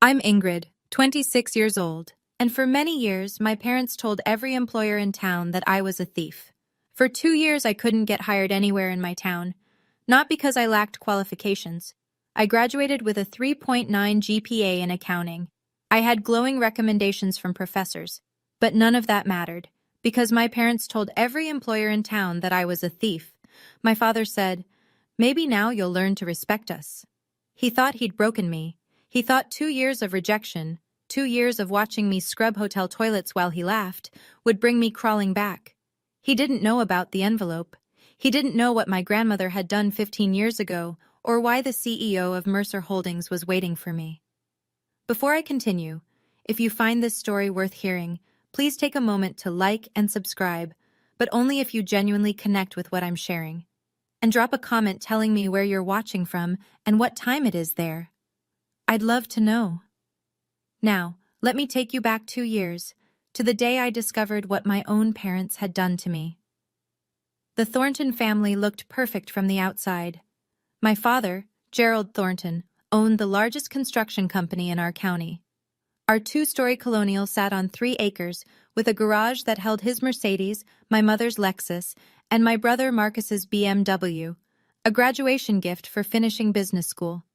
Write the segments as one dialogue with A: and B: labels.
A: I'm Ingrid, 26 years old, and for many years my parents told every employer in town that I was a thief. For 2 years I couldn't get hired anywhere in my town, not because I lacked qualifications. I graduated with a 3.9 GPA in accounting. I had glowing recommendations from professors, but none of that mattered, because my parents told every employer in town that I was a thief. My father said, "Maybe now you'll learn to respect us." He thought he'd broken me. He thought 2 years of rejection, 2 years of watching me scrub hotel toilets while he laughed, would bring me crawling back. He didn't know about the envelope. He didn't know what my grandmother had done 15 years ago, or why the CEO of Mercer Holdings was waiting for me. Before I continue, if you find this story worth hearing, please take a moment to like and subscribe, but only if you genuinely connect with what I'm sharing. And drop a comment telling me where you're watching from and what time it is there. I'd love to know. Now, let me take you back 2 years, to the day I discovered what my own parents had done to me. The Thornton family looked perfect from the outside. My father, Gerald Thornton, owned the largest construction company in our county. Our two-story colonial sat on 3 acres, with a garage that held his Mercedes, my mother's Lexus, and my brother Marcus's BMW, a graduation gift for finishing business school.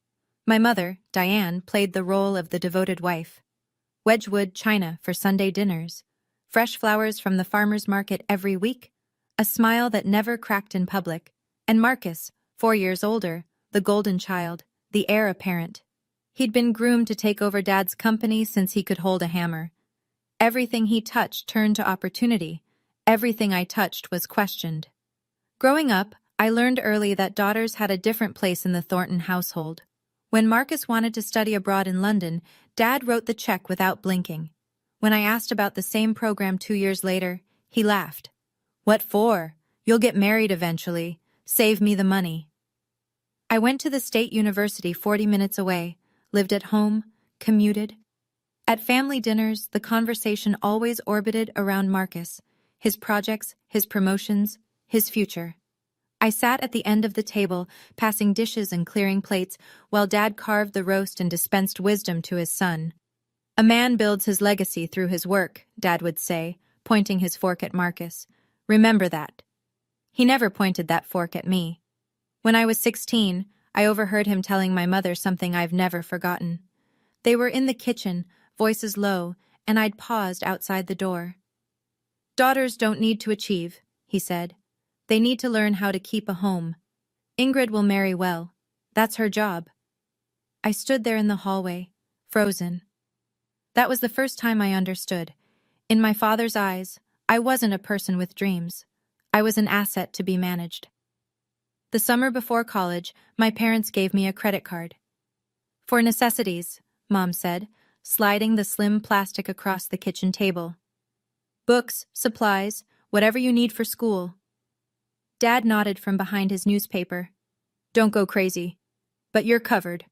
A: My mother, Diane, played the role of the devoted wife. Wedgwood china for Sunday dinners, fresh flowers from the farmer's market every week, a smile that never cracked in public, and Marcus, 4 years older, the golden child, the heir apparent. He'd been groomed to take over Dad's company since he could hold a hammer. Everything he touched turned to opportunity. Everything I touched was questioned. Growing up, I learned early that daughters had a different place in the Thornton household. When Marcus wanted to study abroad in London, Dad wrote the check without blinking. When I asked about the same program 2 years later, he laughed. "What for? You'll get married eventually. Save me the money." I went to the state university 40 minutes away, lived at home, commuted. At family dinners, the conversation always orbited around Marcus, his projects, his promotions, his future. I sat at the end of the table, passing dishes and clearing plates, while Dad carved the roast and dispensed wisdom to his son. "A man builds his legacy through his work," Dad would say, pointing his fork at Marcus. "Remember that." He never pointed that fork at me. When I was 16, I overheard him telling my mother something I've never forgotten. They were in the kitchen, voices low, and I'd paused outside the door. "Daughters don't need to achieve," he said. "They need to learn how to keep a home. Ingrid will marry well. That's her job." I stood there in the hallway, frozen. That was the first time I understood. In my father's eyes, I wasn't a person with dreams. I was an asset to be managed. The summer before college, my parents gave me a credit card. "For necessities," Mom said, sliding the slim plastic across the kitchen table. "Books, supplies, whatever you need for school." Dad nodded from behind his newspaper. "Don't go crazy. But you're covered."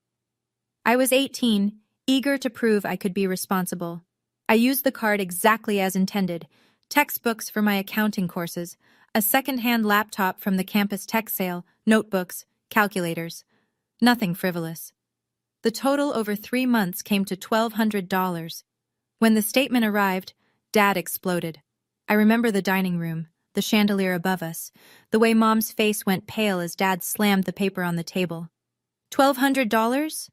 A: I was 18, eager to prove I could be responsible. I used the card exactly as intended: textbooks for my accounting courses, a second-hand laptop from the campus tech sale, notebooks, calculators. Nothing frivolous. The total over 3 months came to $1,200. When the statement arrived, Dad exploded. I remember the dining room, the chandelier above us, the way Mom's face went pale as Dad slammed the paper on the table. $1,200?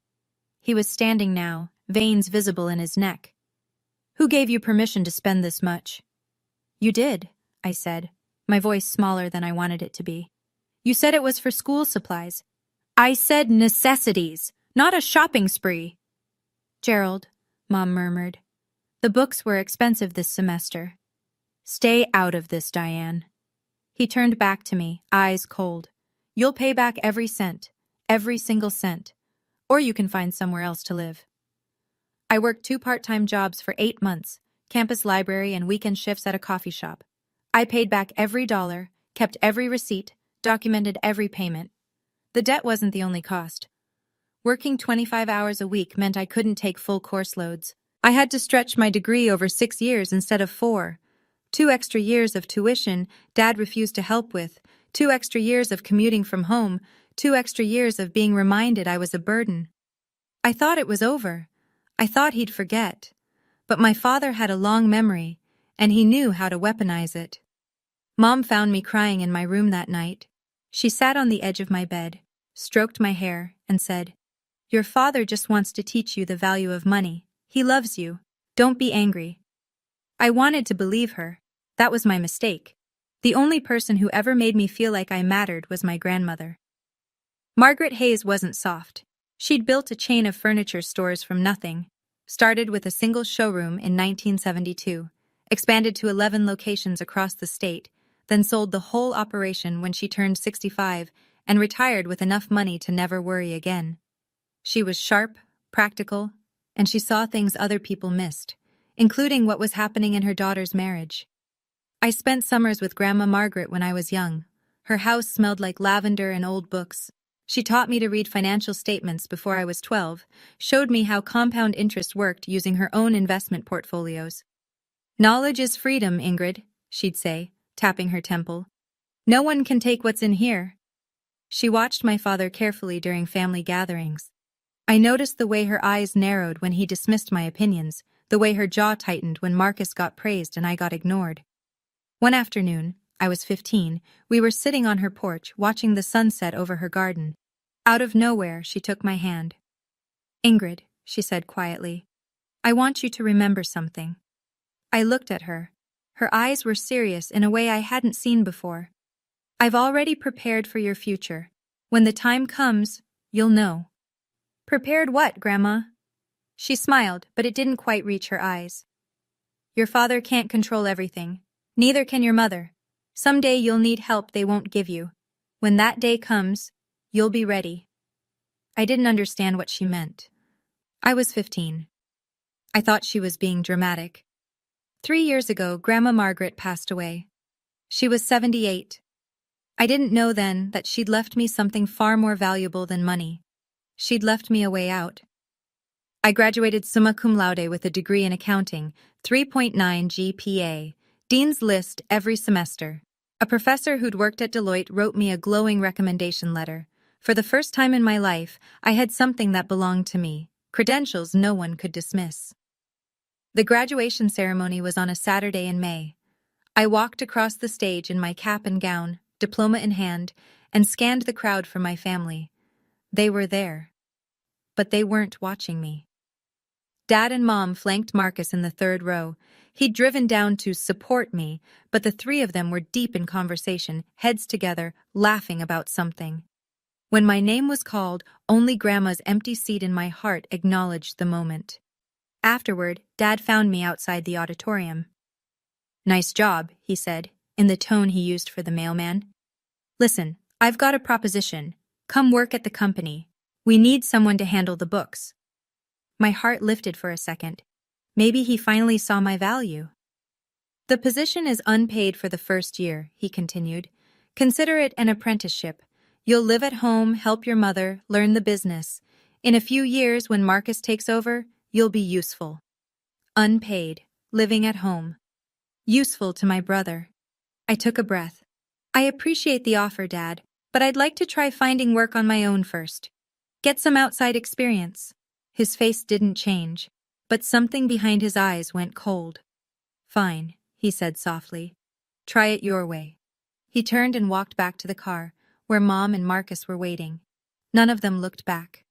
A: He was standing now, veins visible in his neck. "Who gave you permission to spend this much?" "You did," I said, my voice smaller than I wanted it to be. "You said it was for school supplies." "I said necessities, not a shopping spree." "Gerald," Mom murmured. "The books were expensive this semester." "Stay out of this, Diane." He turned back to me, eyes cold. "You'll pay back every cent, every single cent, or you can find somewhere else to live." I worked 2 part-time jobs for 8 months, campus library and weekend shifts at a coffee shop. I paid back every dollar, kept every receipt, documented every payment. The debt wasn't the only cost. Working 25 hours a week meant I couldn't take full course loads. I had to stretch my degree over 6 years instead of 4. 2 extra years of tuition Dad refused to help with, 2 extra years of commuting from home, 2 extra years of being reminded I was a burden. I thought it was over. I thought he'd forget, but my father had a long memory, and he knew how to weaponize it. Mom found me crying in my room that night. She sat on the edge of my bed, stroked my hair, and said, "Your father just wants to teach you the value of money. He loves you. Don't be angry." I wanted to believe her. That was my mistake. The only person who ever made me feel like I mattered was my grandmother. Margaret Hayes wasn't soft. She'd built a chain of furniture stores from nothing, started with a single showroom in 1972, expanded to 11 locations across the state, then sold the whole operation when she turned 65 and retired with enough money to never worry again. She was sharp, practical, and she saw things other people missed, including what was happening in her daughter's marriage. I spent summers with Grandma Margaret when I was young. Her house smelled like lavender and old books. She taught me to read financial statements before I was 12, showed me how compound interest worked using her own investment portfolios. "Knowledge is freedom, Ingrid," she'd say, tapping her temple. "No one can take what's in here." She watched my father carefully during family gatherings. I noticed the way her eyes narrowed when he dismissed my opinions, the way her jaw tightened when Marcus got praised and I got ignored. One afternoon, I was 15, we were sitting on her porch watching the sunset over her garden. Out of nowhere, she took my hand. "Ingrid," she said quietly, "I want you to remember something." I looked at her. Her eyes were serious in a way I hadn't seen before. "I've already prepared for your future. When the time comes, you'll know." "Prepared what, Grandma?" She smiled, but it didn't quite reach her eyes. "Your father can't control everything. Neither can your mother. Someday you'll need help they won't give you. When that day comes, you'll be ready." I didn't understand what she meant. I was 15. I thought she was being dramatic. 3 years ago, Grandma Margaret passed away. She was 78. I didn't know then that she'd left me something far more valuable than money. She'd left me a way out. I graduated summa cum laude with a degree in accounting, 3.9 GPA, Dean's List every semester. A professor who'd worked at Deloitte wrote me a glowing recommendation letter. For the first time in my life, I had something that belonged to me, credentials no one could dismiss. The graduation ceremony was on a Saturday in May. I walked across the stage in my cap and gown, diploma in hand, and scanned the crowd for my family. They were there. But they weren't watching me. Dad and Mom flanked Marcus in the third row. He'd driven down to support me, but the three of them were deep in conversation, heads together, laughing about something. When my name was called, only Grandma's empty seat in my heart acknowledged the moment. Afterward, Dad found me outside the auditorium. "Nice job," he said, in the tone he used for the mailman. "Listen, I've got a proposition. Come work at the company. We need someone to handle the books." My heart lifted for a second. Maybe he finally saw my value. "The position is unpaid for the first year," he continued. "Consider it an apprenticeship. You'll live at home, help your mother, learn the business. In a few years, when Marcus takes over, you'll be useful." Unpaid, living at home. Useful to my brother. I took a breath. "I appreciate the offer, Dad, but I'd like to try finding work on my own first. Get some outside experience." His face didn't change, but something behind his eyes went cold. "Fine," he said softly. "Try it your way." He turned and walked back to the car, where Mom and Marcus were waiting. None of them looked back.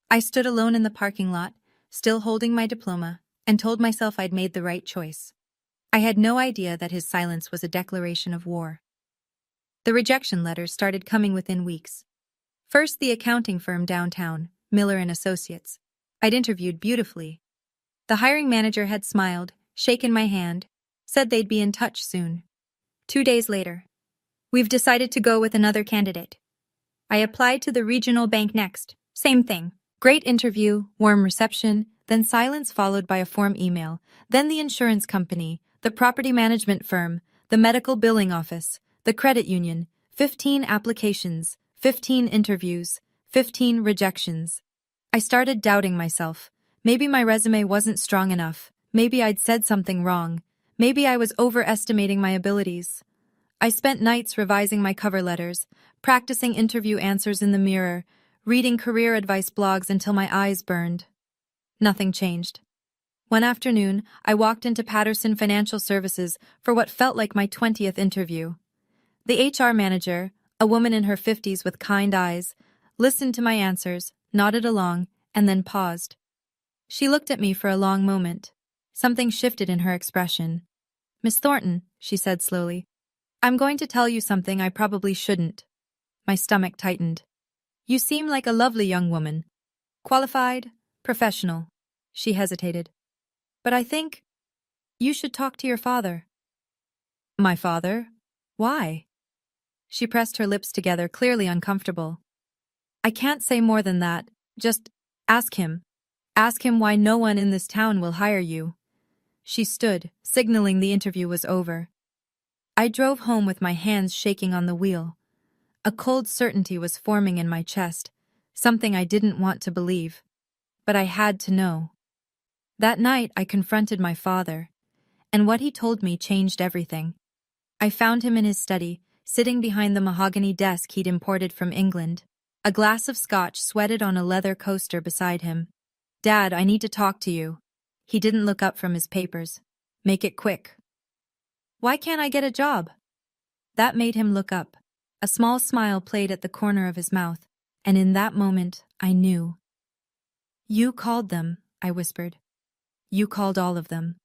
A: I stood alone in the parking lot, still holding my diploma, and told myself I'd made the right choice. I had no idea that his silence was a declaration of war. The rejection letters started coming within weeks. First, the accounting firm downtown, Miller and Associates. I'd interviewed beautifully. The hiring manager had smiled, shaken my hand, said they'd be in touch soon. 2 days later, "We've decided to go with another candidate." I applied to the regional bank next. Same thing. Great interview, warm reception, then silence followed by a form email, then the insurance company, the property management firm, the medical billing office, the credit union, 15 applications, 15 interviews, 15 rejections. I started doubting myself. Maybe my resume wasn't strong enough. Maybe I'd said something wrong. Maybe I was overestimating my abilities. I spent nights revising my cover letters, practicing interview answers in the mirror, reading career advice blogs until my eyes burned. Nothing changed. One afternoon, I walked into Patterson Financial Services for what felt like my 20th interview. The HR manager, a woman in her 50s with kind eyes, listened to my answers, nodded along, and then paused. She looked at me for a long moment. Something shifted in her expression. "Miss Thornton," she said slowly, "I'm going to tell you something I probably shouldn't." My stomach tightened. "You seem like a lovely young woman. Qualified, professional." She hesitated. "But I think you should talk to your father." "My father? Why?" She pressed her lips together, clearly uncomfortable. "I can't say more than that. Just ask him. Ask him why no one in this town will hire you." She stood, signaling the interview was over. I drove home with my hands shaking on the wheel. A cold certainty was forming in my chest, something I didn't want to believe. But I had to know. That night I confronted my father, and what he told me changed everything. I found him in his study, sitting behind the mahogany desk he'd imported from England. A glass of scotch sweated on a leather coaster beside him. "Dad, I need to talk to you." He didn't look up from his papers. "Make it quick." "Why can't I get a job?" That made him look up. A small smile played at the corner of his mouth, and in that moment, I knew. "You called them," I whispered. "You called all of them."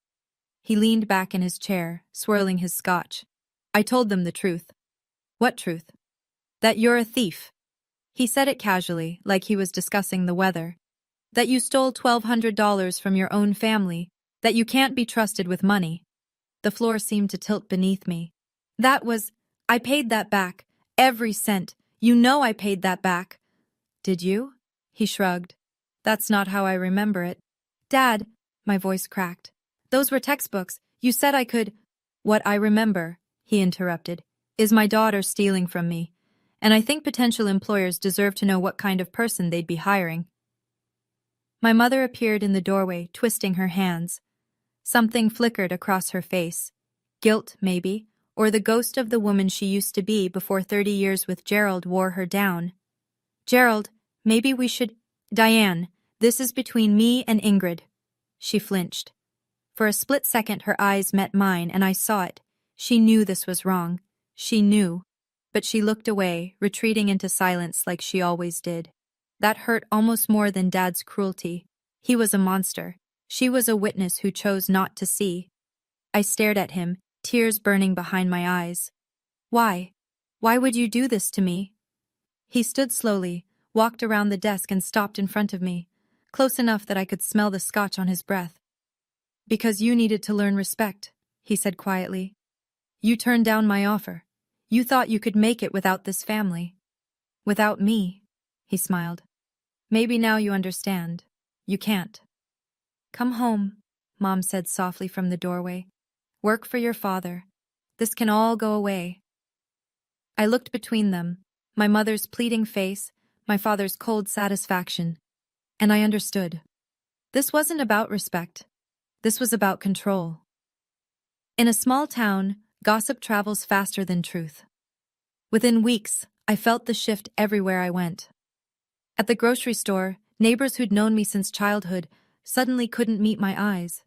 A: He leaned back in his chair, swirling his scotch. "I told them the truth." "What truth?" "That you're a thief." He said it casually, like he was discussing the weather. "That you stole $1,200 from your own family. That you can't be trusted with money." The floor seemed to tilt beneath me. I paid that back. Every cent. You know I paid that back." "Did you?" He shrugged. "That's not how I remember it." "Dad," my voice cracked. "Those were textbooks. You said I could—" "What I remember," he interrupted, "is my daughter stealing from me. And I think potential employers deserve to know what kind of person they'd be hiring." My mother appeared in the doorway, twisting her hands. Something flickered across her face. Guilt, maybe, or the ghost of the woman she used to be before 30 years with Gerald wore her down. "Gerald, maybe we should—" "Diane, this is between me and Ingrid." She flinched. For a split second her eyes met mine and I saw it. She knew this was wrong. She knew. But she looked away, retreating into silence like she always did. That hurt almost more than Dad's cruelty. He was a monster. She was a witness who chose not to see. I stared at him, tears burning behind my eyes. "Why? Why would you do this to me?" He stood slowly, walked around the desk and stopped in front of me, close enough that I could smell the scotch on his breath. "Because you needed to learn respect," he said quietly. "You turned down my offer. You thought you could make it without this family." "Without me," he smiled. "Maybe now you understand. You can't." "Come home," Mom said softly from the doorway. "Work for your father. This can all go away." I looked between them, my mother's pleading face, my father's cold satisfaction, and I understood. This wasn't about respect. This was about control. In a small town, gossip travels faster than truth. Within weeks, I felt the shift everywhere I went. At the grocery store, neighbors who'd known me since childhood suddenly couldn't meet my eyes.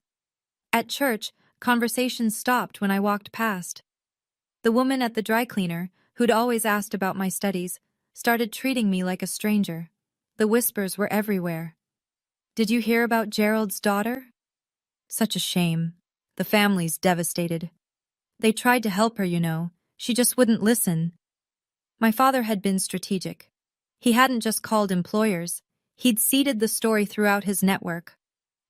A: At church, conversations stopped when I walked past. The woman at the dry cleaner, who'd always asked about my studies, started treating me like a stranger. The whispers were everywhere. "Did you hear about Gerald's daughter?" Such a shame. The family's devastated. They tried to help her, you know. She just wouldn't listen. My father had been strategic. He hadn't just called employers. He'd seeded the story throughout his network.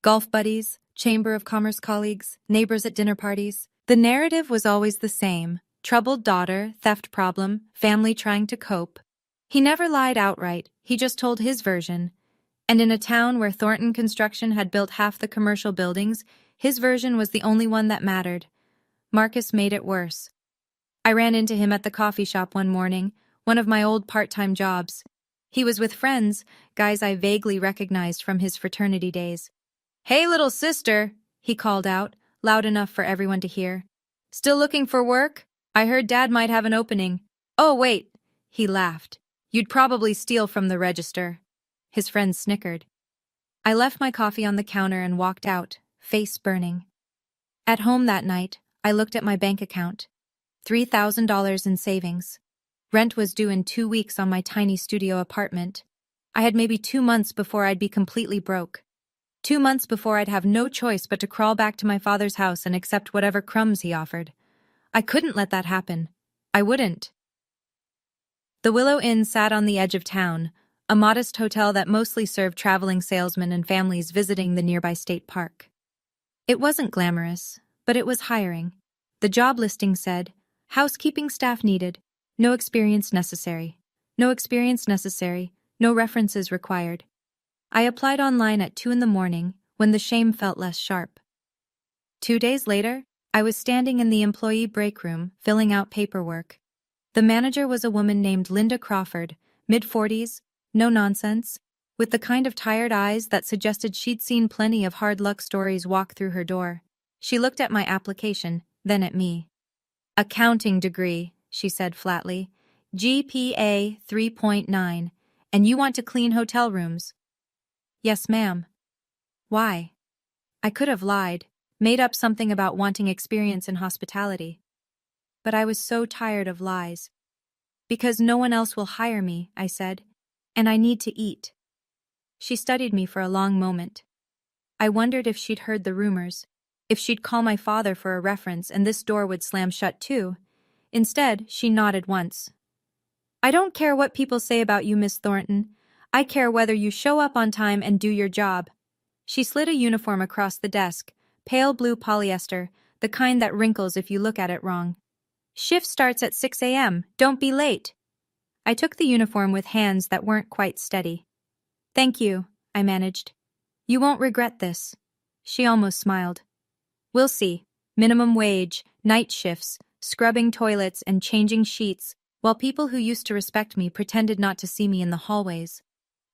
A: Golf buddies, Chamber of Commerce colleagues, neighbors at dinner parties. The narrative was always the same. Troubled daughter, theft problem, family trying to cope. He never lied outright, he just told his version. And in a town where Thornton Construction had built half the commercial buildings, his version was the only one that mattered. Marcus made it worse. I ran into him at the coffee shop one morning, one of my old part-time jobs. He was with friends, guys I vaguely recognized from his fraternity days. "Hey, little sister," he called out, loud enough for everyone to hear. "Still looking for work? I heard Dad might have an opening." "Oh, wait," he laughed. "You'd probably steal from the register." His friends snickered. I left my coffee on the counter and walked out, face burning. At home that night, I looked at my bank account. $3,000 in savings. Rent was due in 2 weeks on my tiny studio apartment. I had maybe 2 months before I'd be completely broke. 2 months before I'd have no choice but to crawl back to my father's house and accept whatever crumbs he offered. I couldn't let that happen. I wouldn't. The Willow Inn sat on the edge of town, a modest hotel that mostly served traveling salesmen and families visiting the nearby state park. It wasn't glamorous, but it was hiring. The job listing said, housekeeping staff needed, no experience necessary. No experience necessary, no references required. I applied online at 2 a.m. when the shame felt less sharp. 2 days later, I was standing in the employee break room, filling out paperwork. The manager was a woman named Linda Crawford, mid-40s, no nonsense, with the kind of tired eyes that suggested she'd seen plenty of hard luck stories walk through her door. She looked at my application, then at me. Accounting degree, she said flatly. GPA 3.9, and you want to clean hotel rooms? Yes, ma'am. Why? I could have lied, made up something about wanting experience in hospitality. But I was so tired of lies. Because no one else will hire me, I said, and I need to eat. She studied me for a long moment. I wondered if she'd heard the rumors, if she'd call my father for a reference and this door would slam shut too. Instead, she nodded once. I don't care what people say about you, Miss Thornton. I care whether you show up on time and do your job. She slid a uniform across the desk, pale blue polyester, the kind that wrinkles if you look at it wrong. Shift starts at 6 a.m. Don't be late. I took the uniform with hands that weren't quite steady. Thank you, I managed. You won't regret this. She almost smiled. We'll see. Minimum wage, night shifts, scrubbing toilets and changing sheets, while people who used to respect me pretended not to see me in the hallways.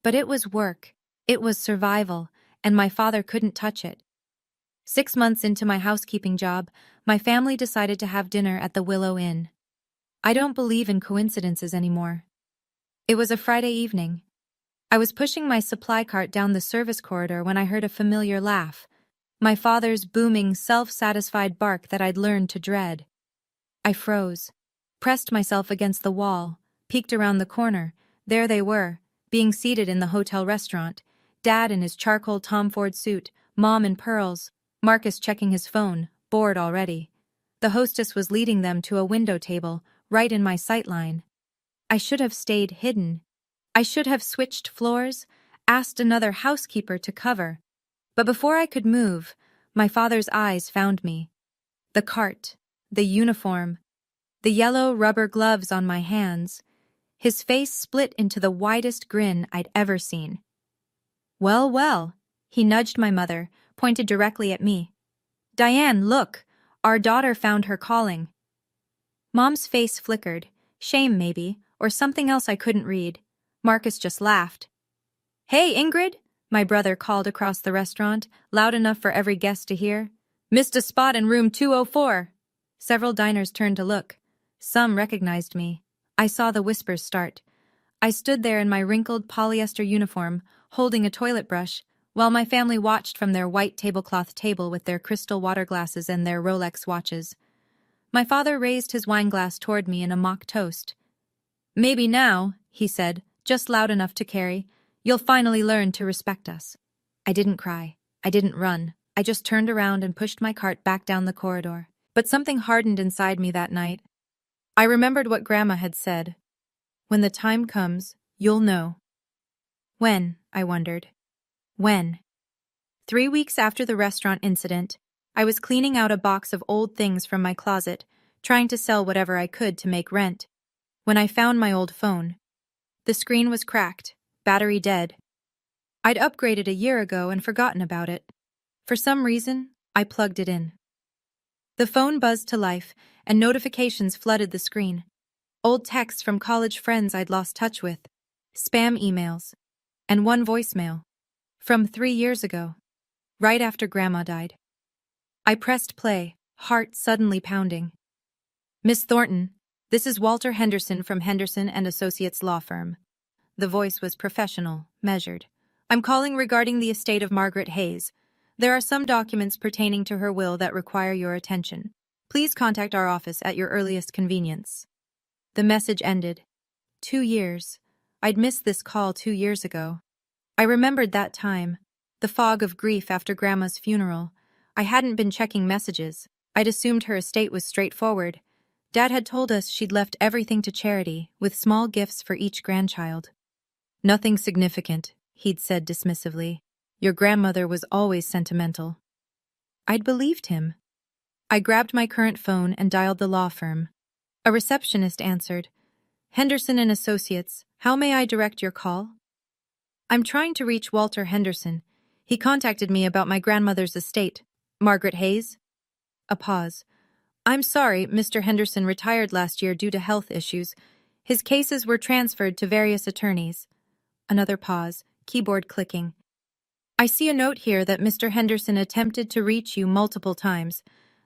A: But it was work. It was survival, and my father couldn't touch it. 6 months into my housekeeping job, my family decided to have dinner at the Willow Inn. I don't believe in coincidences anymore. It was a Friday evening. I was pushing my supply cart down the service corridor when I heard a familiar laugh, my father's booming, self-satisfied bark that I'd learned to dread. I froze, pressed myself against the wall, peeked around the corner. There they were, being seated in the hotel restaurant, Dad in his charcoal Tom Ford suit, Mom in pearls, Marcus checking his phone, bored already. The hostess was leading them to a window table, right in my sightline. I should have stayed hidden. I should have switched floors, asked another housekeeper to cover. But before I could move, my father's eyes found me. The cart, the uniform, the yellow rubber gloves on my hands. His face split into the widest grin I'd ever seen. Well, well, he nudged my mother, pointed directly at me. Diane, look, our daughter found her calling. Mom's face flickered, shame maybe, or something else I couldn't read. Marcus just laughed. Hey, Ingrid, my brother called across the restaurant, loud enough for every guest to hear. Missed a spot in room 204. Several diners turned to look. Some recognized me. I saw the whispers start. I stood there in my wrinkled polyester uniform, holding a toilet brush, while my family watched from their white tablecloth table with their crystal water glasses and their Rolex watches. My father raised his wine glass toward me in a mock toast. Maybe now, he said, just loud enough to carry, you'll finally learn to respect us. I didn't cry. I didn't run. I just turned around and pushed my cart back down the corridor. But something hardened inside me that night. I remembered what Grandma had said. When the time comes, you'll know. When, I wondered. When? 3 weeks after the restaurant incident, I was cleaning out a box of old things from my closet, trying to sell whatever I could to make rent, when I found my old phone. The screen was cracked, battery dead. I'd upgraded a year ago and forgotten about it. For some reason, I plugged it in. The phone buzzed to life, and notifications flooded the screen. Old texts from college friends I'd lost touch with, spam emails, and one voicemail. From 3 years ago, right after Grandma died. I pressed play, heart suddenly pounding. Miss Thornton, this is Walter Henderson from Henderson and Associates Law Firm. The voice was professional, measured. I'm calling regarding the estate of Margaret Hayes. There are some documents pertaining to her will that require your attention. Please contact our office at your earliest convenience. The message ended. 2 years. I'd missed this call 2 years ago. I remembered that time. The fog of grief after Grandma's funeral. I hadn't been checking messages. I'd assumed her estate was straightforward. Dad had told us she'd left everything to charity, with small gifts for each grandchild. Nothing significant, he'd said dismissively. Your grandmother was always sentimental. I'd believed him. I grabbed my current phone and dialed the law firm. A receptionist answered. Henderson and Associates, how may I direct your call? I'm trying to reach Walter Henderson. He contacted me about my grandmother's estate. Margaret Hayes? A pause. I'm sorry, Mr. Henderson retired last year due to health issues. His cases were transferred to various attorneys. Another pause, keyboard clicking. I see a note here that Mr. Henderson attempted to reach you multiple times.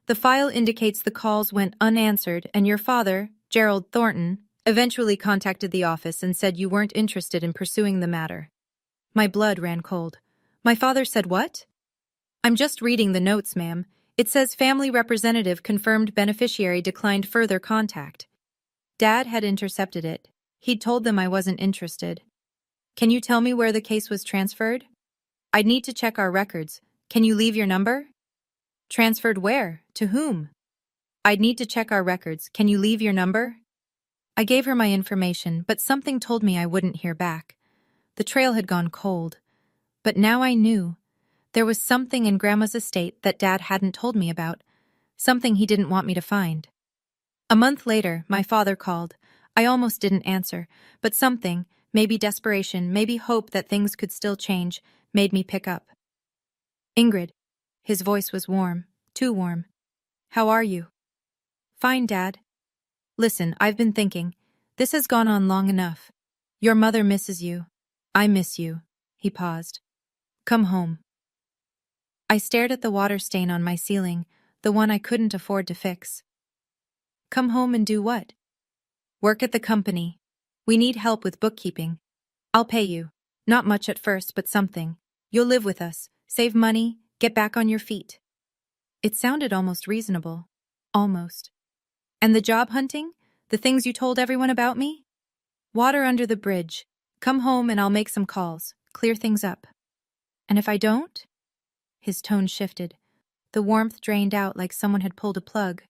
A: The file indicates the calls went unanswered and your father, Gerald Thornton, eventually contacted the office and said you weren't interested in pursuing the matter. My blood ran cold. My father said what? I'm just reading the notes, ma'am. It says family representative confirmed beneficiary declined further contact. Dad had intercepted it. He'd told them I wasn't interested. Can you tell me where the case was transferred? I'd need to check our records. Can you leave your number? Transferred where? To whom? I'd need to check our records. Can you leave your number? I gave her my information, but something told me I wouldn't hear back. The trail had gone cold. But now I knew. There was something in Grandma's estate that Dad hadn't told me about, something he didn't want me to find. A month later, my father called. I almost didn't answer, but something, maybe desperation, maybe hope that things could still change, made me pick up. Ingrid. His voice was warm, too warm. How are you? Fine, Dad. Listen, I've been thinking. This has gone on long enough. Your mother misses you. I miss you. He paused. Come home. I stared at the water stain on my ceiling, the one I couldn't afford to fix. Come home and do what? Work at the company. We need help with bookkeeping. I'll pay you. Not much at first, but something. You'll live with us, save money, get back on your feet. It sounded almost reasonable. Almost. And the job hunting? The things you told everyone about me? Water under the bridge. Come home and I'll make some calls, clear things up. And if I don't? His tone shifted. The warmth drained out like someone had pulled a plug.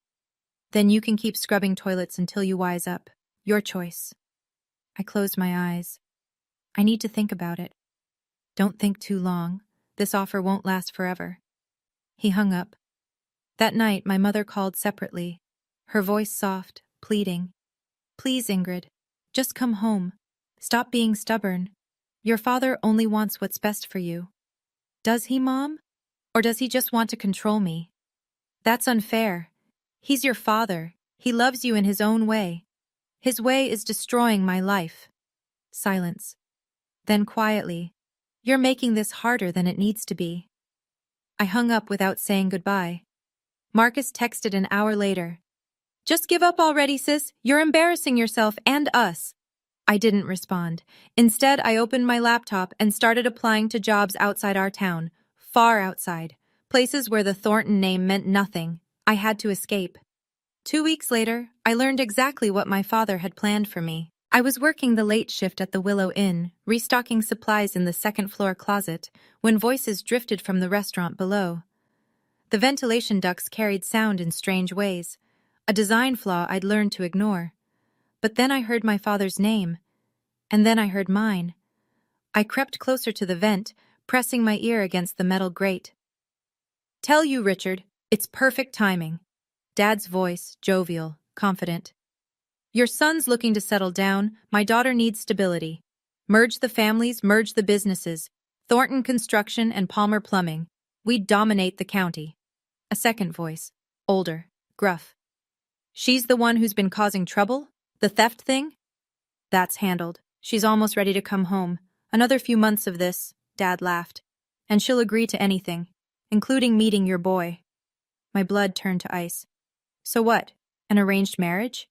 A: Then you can keep scrubbing toilets until you wise up. Your choice. I closed my eyes. I need to think about it. Don't think too long. This offer won't last forever. He hung up. That night, my mother called separately, her voice soft, pleading. Please, Ingrid, just come home. Stop being stubborn. Your father only wants what's best for you. Does he, Mom? Or does he just want to control me? That's unfair. He's your father. He loves you in his own way. His way is destroying my life. Silence. Then quietly, you're making this harder than it needs to be. I hung up without saying goodbye. Marcus texted an hour later. Just give up already, sis. You're embarrassing yourself and us. I didn't respond. Instead, I opened my laptop and started applying to jobs outside our town, far outside, places where the Thornton name meant nothing. I had to escape. 2 weeks later, I learned exactly what my father had planned for me. I was working the late shift at the Willow Inn, restocking supplies in the second-floor closet, when voices drifted from the restaurant below. The ventilation ducts carried sound in strange ways, a design flaw I'd learned to ignore. But then I heard my father's name, and then I heard mine. I crept closer to the vent, pressing my ear against the metal grate. Tell you, Richard, it's perfect timing. Dad's voice, jovial, confident. Your son's looking to settle down, my daughter needs stability. Merge the families, merge the businesses. Thornton Construction and Palmer Plumbing. We'd dominate the county. A second voice, older, gruff. She's the one who's been causing trouble? The theft thing? That's handled. She's almost ready to come home. Another few months of this, Dad laughed. And she'll agree to anything, including meeting your boy. My blood turned to ice. So what, an arranged marriage?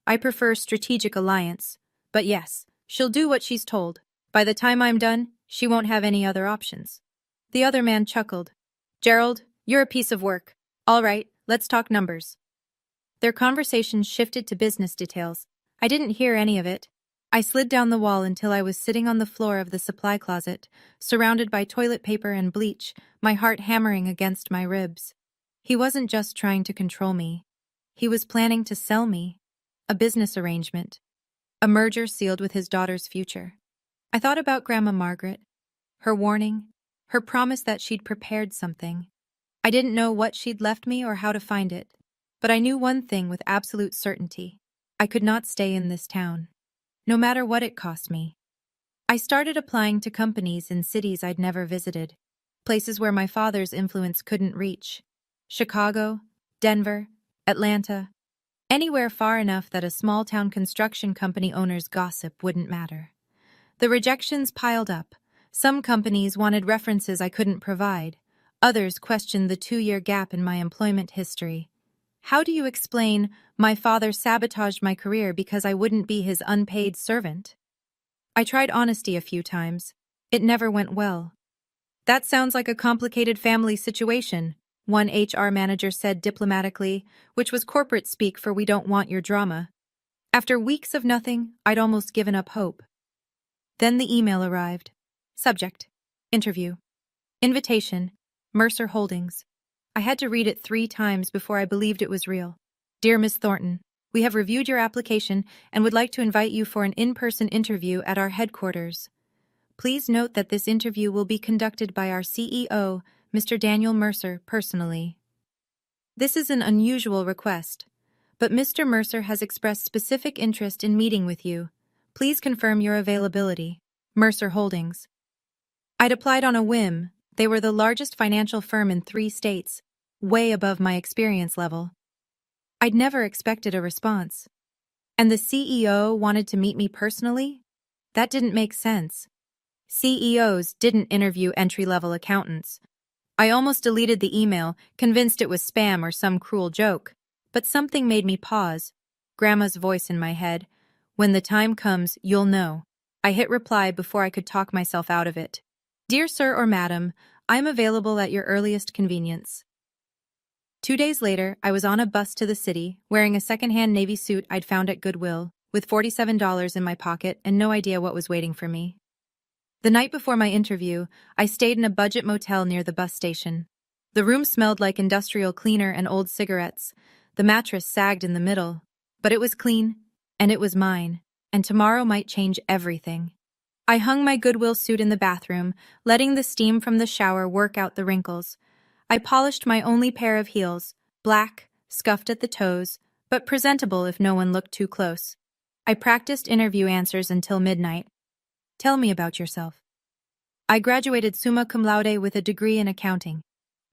A: I prefer strategic alliance. But yes, she'll do what she's told. By the time I'm done, She won't have any other options. The other man chuckled. Gerald, you're a piece of work. All right, let's talk numbers. Their conversation shifted to business details. I didn't hear any of it. I slid down the wall until I was sitting on the floor of the supply closet, surrounded by toilet paper and bleach, my heart hammering against my ribs. He wasn't just trying to control me. He was planning to sell me. A business arrangement. A merger sealed with his daughter's future. I thought about Grandma Margaret. Her warning. Her promise that she'd prepared something. I didn't know what she'd left me or how to find it. But I knew one thing with absolute certainty. I could not stay in this town. No matter what it cost me. I started applying to companies in cities I'd never visited. Places where my father's influence couldn't reach. Chicago, Denver, Atlanta. Anywhere far enough that a small-town construction company owner's gossip wouldn't matter. The rejections piled up. Some companies wanted references I couldn't provide. Others questioned the 2-year gap in my employment history. How do you explain my father sabotaged my career because I wouldn't be his unpaid servant? I tried honesty a few times. It never went well. That sounds like a complicated family situation, one HR manager said diplomatically, which was corporate speak for we don't want your drama. After weeks of nothing, I'd almost given up hope. Then the email arrived. Subject: Interview. Invitation: Mercer Holdings. I had to read it 3 times before I believed it was real. Dear Ms. Thornton, we have reviewed your application and would like to invite you for an in-person interview at our headquarters. Please note that this interview will be conducted by our CEO, Mr. Daniel Mercer, personally. This is an unusual request, but Mr. Mercer has expressed specific interest in meeting with you. Please confirm your availability. Mercer Holdings. I'd applied on a whim. They were the largest financial firm in 3 states, way above my experience level. I'd never expected a response. And the CEO wanted to meet me personally? That didn't make sense. CEOs didn't interview entry-level accountants. I almost deleted the email, convinced it was spam or some cruel joke. But something made me pause. Grandma's voice in my head. When the time comes, you'll know. I hit reply before I could talk myself out of it. Dear Sir or Madam, I'm available at your earliest convenience. 2 days later, I was on a bus to the city, wearing a second-hand navy suit I'd found at Goodwill, with $47 in my pocket and no idea what was waiting for me. The night before my interview, I stayed in a budget motel near the bus station. The room smelled like industrial cleaner and old cigarettes. The mattress sagged in the middle. But it was clean, and it was mine, and tomorrow might change everything. I hung my Goodwill suit in the bathroom, letting the steam from the shower work out the wrinkles. I polished my only pair of heels, black, scuffed at the toes, but presentable if no one looked too close. I practiced interview answers until midnight. Tell me about yourself. I graduated summa cum laude with a degree in accounting.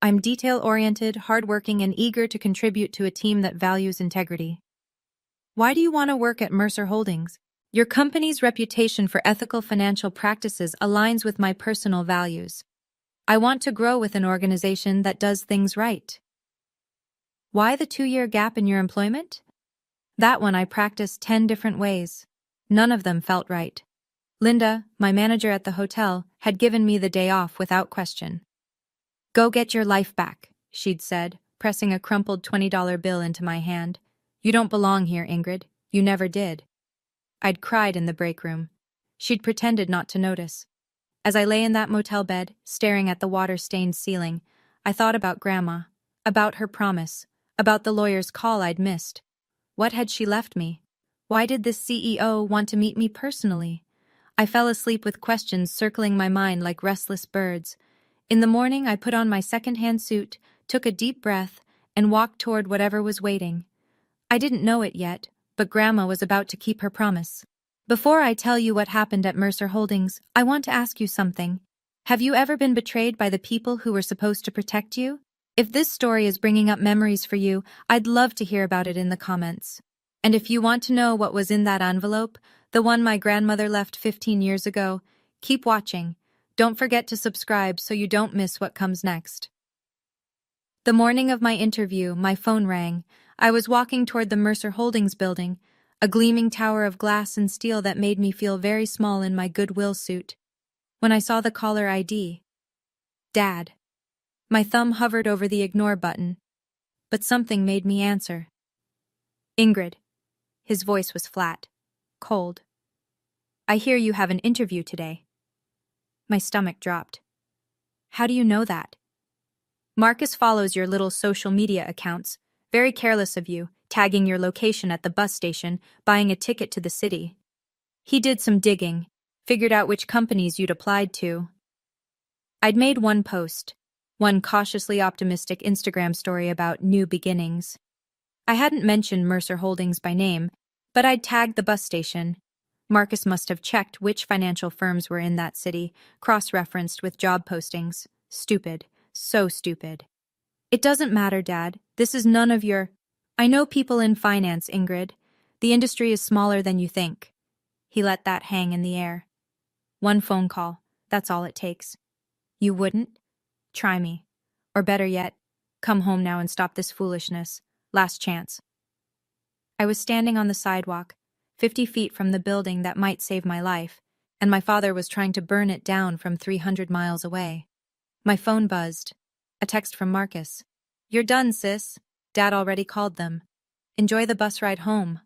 A: I'm detail-oriented, hardworking, and eager to contribute to a team that values integrity. Why do you want to work at Mercer Holdings? Your company's reputation for ethical financial practices aligns with my personal values. I want to grow with an organization that does things right. Why the 2-year gap in your employment? That one I practiced 10 different ways. None of them felt right. Linda, my manager at the hotel, had given me the day off without question. Go get your life back, she'd said, pressing a crumpled $20 bill into my hand. You don't belong here, Ingrid. You never did. I'd cried in the break room. She'd pretended not to notice. As I lay in that motel bed, staring at the water-stained ceiling, I thought about Grandma, about her promise, about the lawyer's call I'd missed. What had she left me? Why did this CEO want to meet me personally? I fell asleep with questions circling my mind like restless birds. In the morning, I put on my second-hand suit, took a deep breath, and walked toward whatever was waiting. I didn't know it yet, but Grandma was about to keep her promise. Before I tell you what happened at Mercer Holdings, I want to ask you something. Have you ever been betrayed by the people who were supposed to protect you? If this story is bringing up memories for you, I'd love to hear about it in the comments. And if you want to know what was in that envelope, the one my grandmother left 15 years ago, keep watching. Don't forget to subscribe so you don't miss what comes next. The morning of my interview, my phone rang. I was walking toward the Mercer Holdings building, a gleaming tower of glass and steel that made me feel very small in my Goodwill suit. When I saw the caller ID, Dad. My thumb hovered over the ignore button, but something made me answer. Ingrid. His voice was flat, cold. I hear you have an interview today. My stomach dropped. How do you know that? Marcus follows your little social media accounts. Very careless of you, tagging your location at the bus station, buying a ticket to the city. He did some digging, figured out which companies you'd applied to. I'd made one post, one cautiously optimistic Instagram story about new beginnings. I hadn't mentioned Mercer Holdings by name, but I'd tagged the bus station. Marcus must have checked which financial firms were in that city, cross-referenced with job postings. Stupid. So stupid. It doesn't matter, Dad. This is none of your... I know people in finance, Ingrid. The industry is smaller than you think. He let that hang in the air. One phone call. That's all it takes. You wouldn't? Try me. Or better yet, come home now and stop this foolishness. Last chance. I was standing on the sidewalk, 50 feet from the building that might save my life, and my father was trying to burn it down from 300 miles away. My phone buzzed. A text from Marcus. You're done, sis. Dad already called them. Enjoy the bus ride home.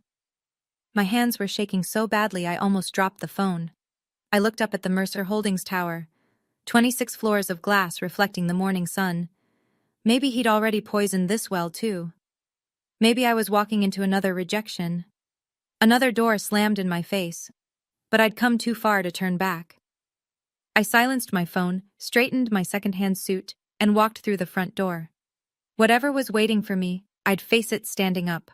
A: My hands were shaking so badly I almost dropped the phone. I looked up at the Mercer Holdings tower. 26 floors of glass reflecting the morning sun. Maybe he'd already poisoned this well, too. Maybe I was walking into another rejection. Another door slammed in my face, but I'd come too far to turn back. I silenced my phone, straightened my second-hand suit, and walked through the front door. Whatever was waiting for me, I'd face it standing up.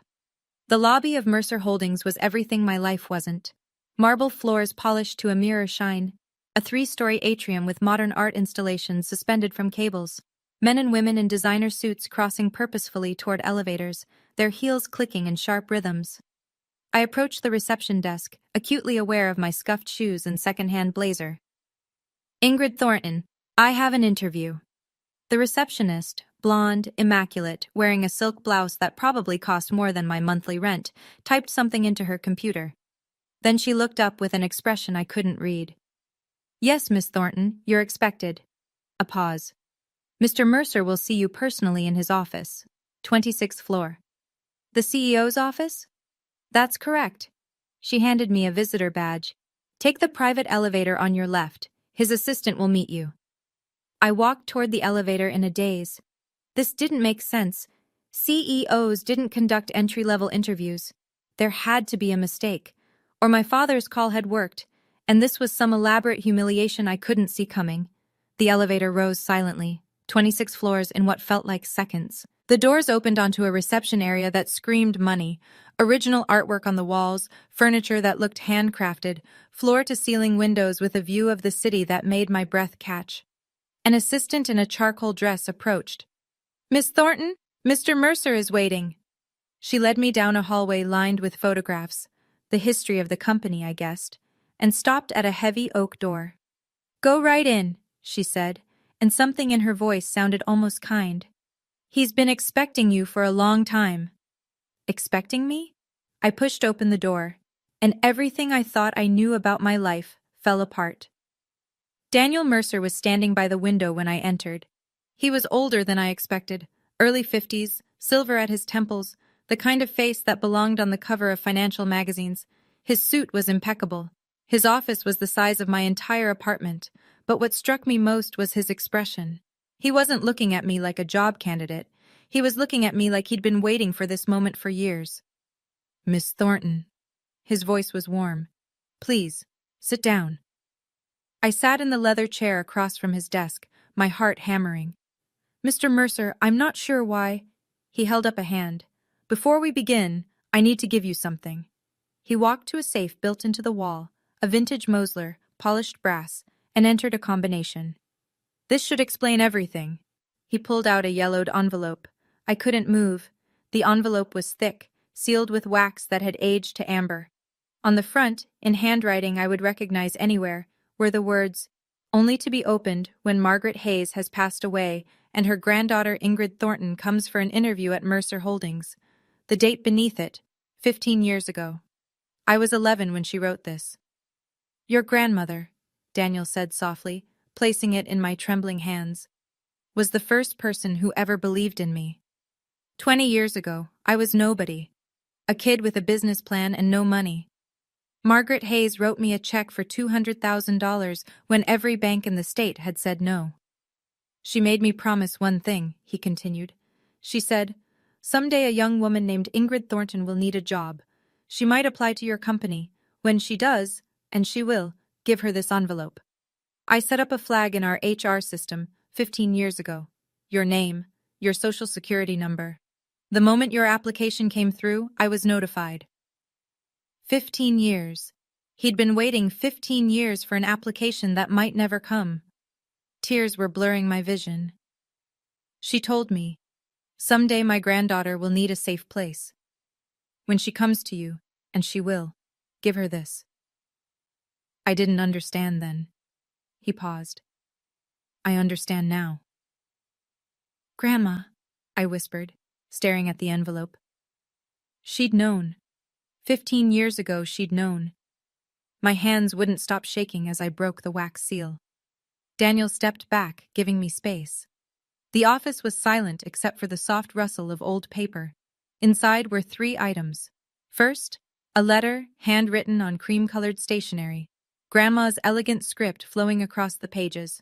A: The lobby of Mercer Holdings was everything my life wasn't. Marble floors polished to a mirror shine, a 3-story atrium with modern art installations suspended from cables, men and women in designer suits crossing purposefully toward elevators, their heels clicking in sharp rhythms. I approached the reception desk, acutely aware of my scuffed shoes and second-hand blazer. Ingrid Thornton, I have an interview. The receptionist, blonde, immaculate, wearing a silk blouse that probably cost more than my monthly rent, typed something into her computer. Then she looked up with an expression I couldn't read. Yes, Miss Thornton, you're expected. A pause. Mr. Mercer will see you personally in his office, 26th floor. The CEO's office? That's correct. She handed me a visitor badge. Take the private elevator on your left. His assistant will meet you. I walked toward the elevator in a daze. This didn't make sense. CEOs didn't conduct entry-level interviews. There had to be a mistake. Or my father's call had worked, and this was some elaborate humiliation I couldn't see coming. The elevator rose silently, 26 floors in what felt like seconds. The doors opened onto a reception area that screamed money, original artwork on the walls, furniture that looked handcrafted, floor-to-ceiling windows with a view of the city that made my breath catch. An assistant in a charcoal dress approached. Miss Thornton, Mr. Mercer is waiting. She led me down a hallway lined with photographs, the history of the company, I guessed, and stopped at a heavy oak door. Go right in, she said, and something in her voice sounded almost kind. He's been expecting you for a long time. Expecting me? I pushed open the door, and everything I thought I knew about my life fell apart. Daniel Mercer was standing by the window when I entered. He was older than I expected, early 50s, silver at his temples, the kind of face that belonged on the cover of financial magazines. His suit was impeccable. His office was the size of my entire apartment, but what struck me most was his expression. He wasn't looking at me like a job candidate. He was looking at me like he'd been waiting for this moment for years. Miss Thornton. His voice was warm. Please, sit down. I sat in the leather chair across from his desk, my heart hammering. Mr. Mercer, I'm not sure why. He held up a hand. Before we begin, I need to give you something. He walked to a safe built into the wall, a vintage Mosler, polished brass, and entered a combination. This should explain everything. He pulled out a yellowed envelope. I couldn't move. The envelope was thick, sealed with wax that had aged to amber. On the front, in handwriting I would recognize anywhere, were the words, "Only to be opened when Margaret Hayes has passed away and her granddaughter Ingrid Thornton comes for an interview at Mercer Holdings." The date beneath it, 15 years ago. I was 11 when she wrote this. Your grandmother. Daniel said softly, placing it in my trembling hands, was the first person who ever believed in me. 20 years ago, I was nobody. A kid with a business plan and no money. Margaret Hayes wrote me a check for $200,000 when every bank in the state had said no. She made me promise one thing, he continued. She said, "Someday a young woman named Ingrid Thornton will need a job. She might apply to your company. When she does, and she will, give her this envelope." I set up a flag in our HR system 15 years ago. Your name, your social security number. The moment your application came through, I was notified. 15 years. He'd been waiting 15 years for an application that might never come. Tears were blurring my vision. She told me, "Someday my granddaughter will need a safe place. When she comes to you, and she will, give her this." I didn't understand then. He paused. I understand now. "Grandma," I whispered, staring at the envelope. She'd known. 15 years ago she'd known. My hands wouldn't stop shaking as I broke the wax seal. Daniel stepped back, giving me space. The office was silent except for the soft rustle of old paper. Inside were 3 items. First, a letter, handwritten on cream-colored stationery, Grandma's elegant script flowing across the pages.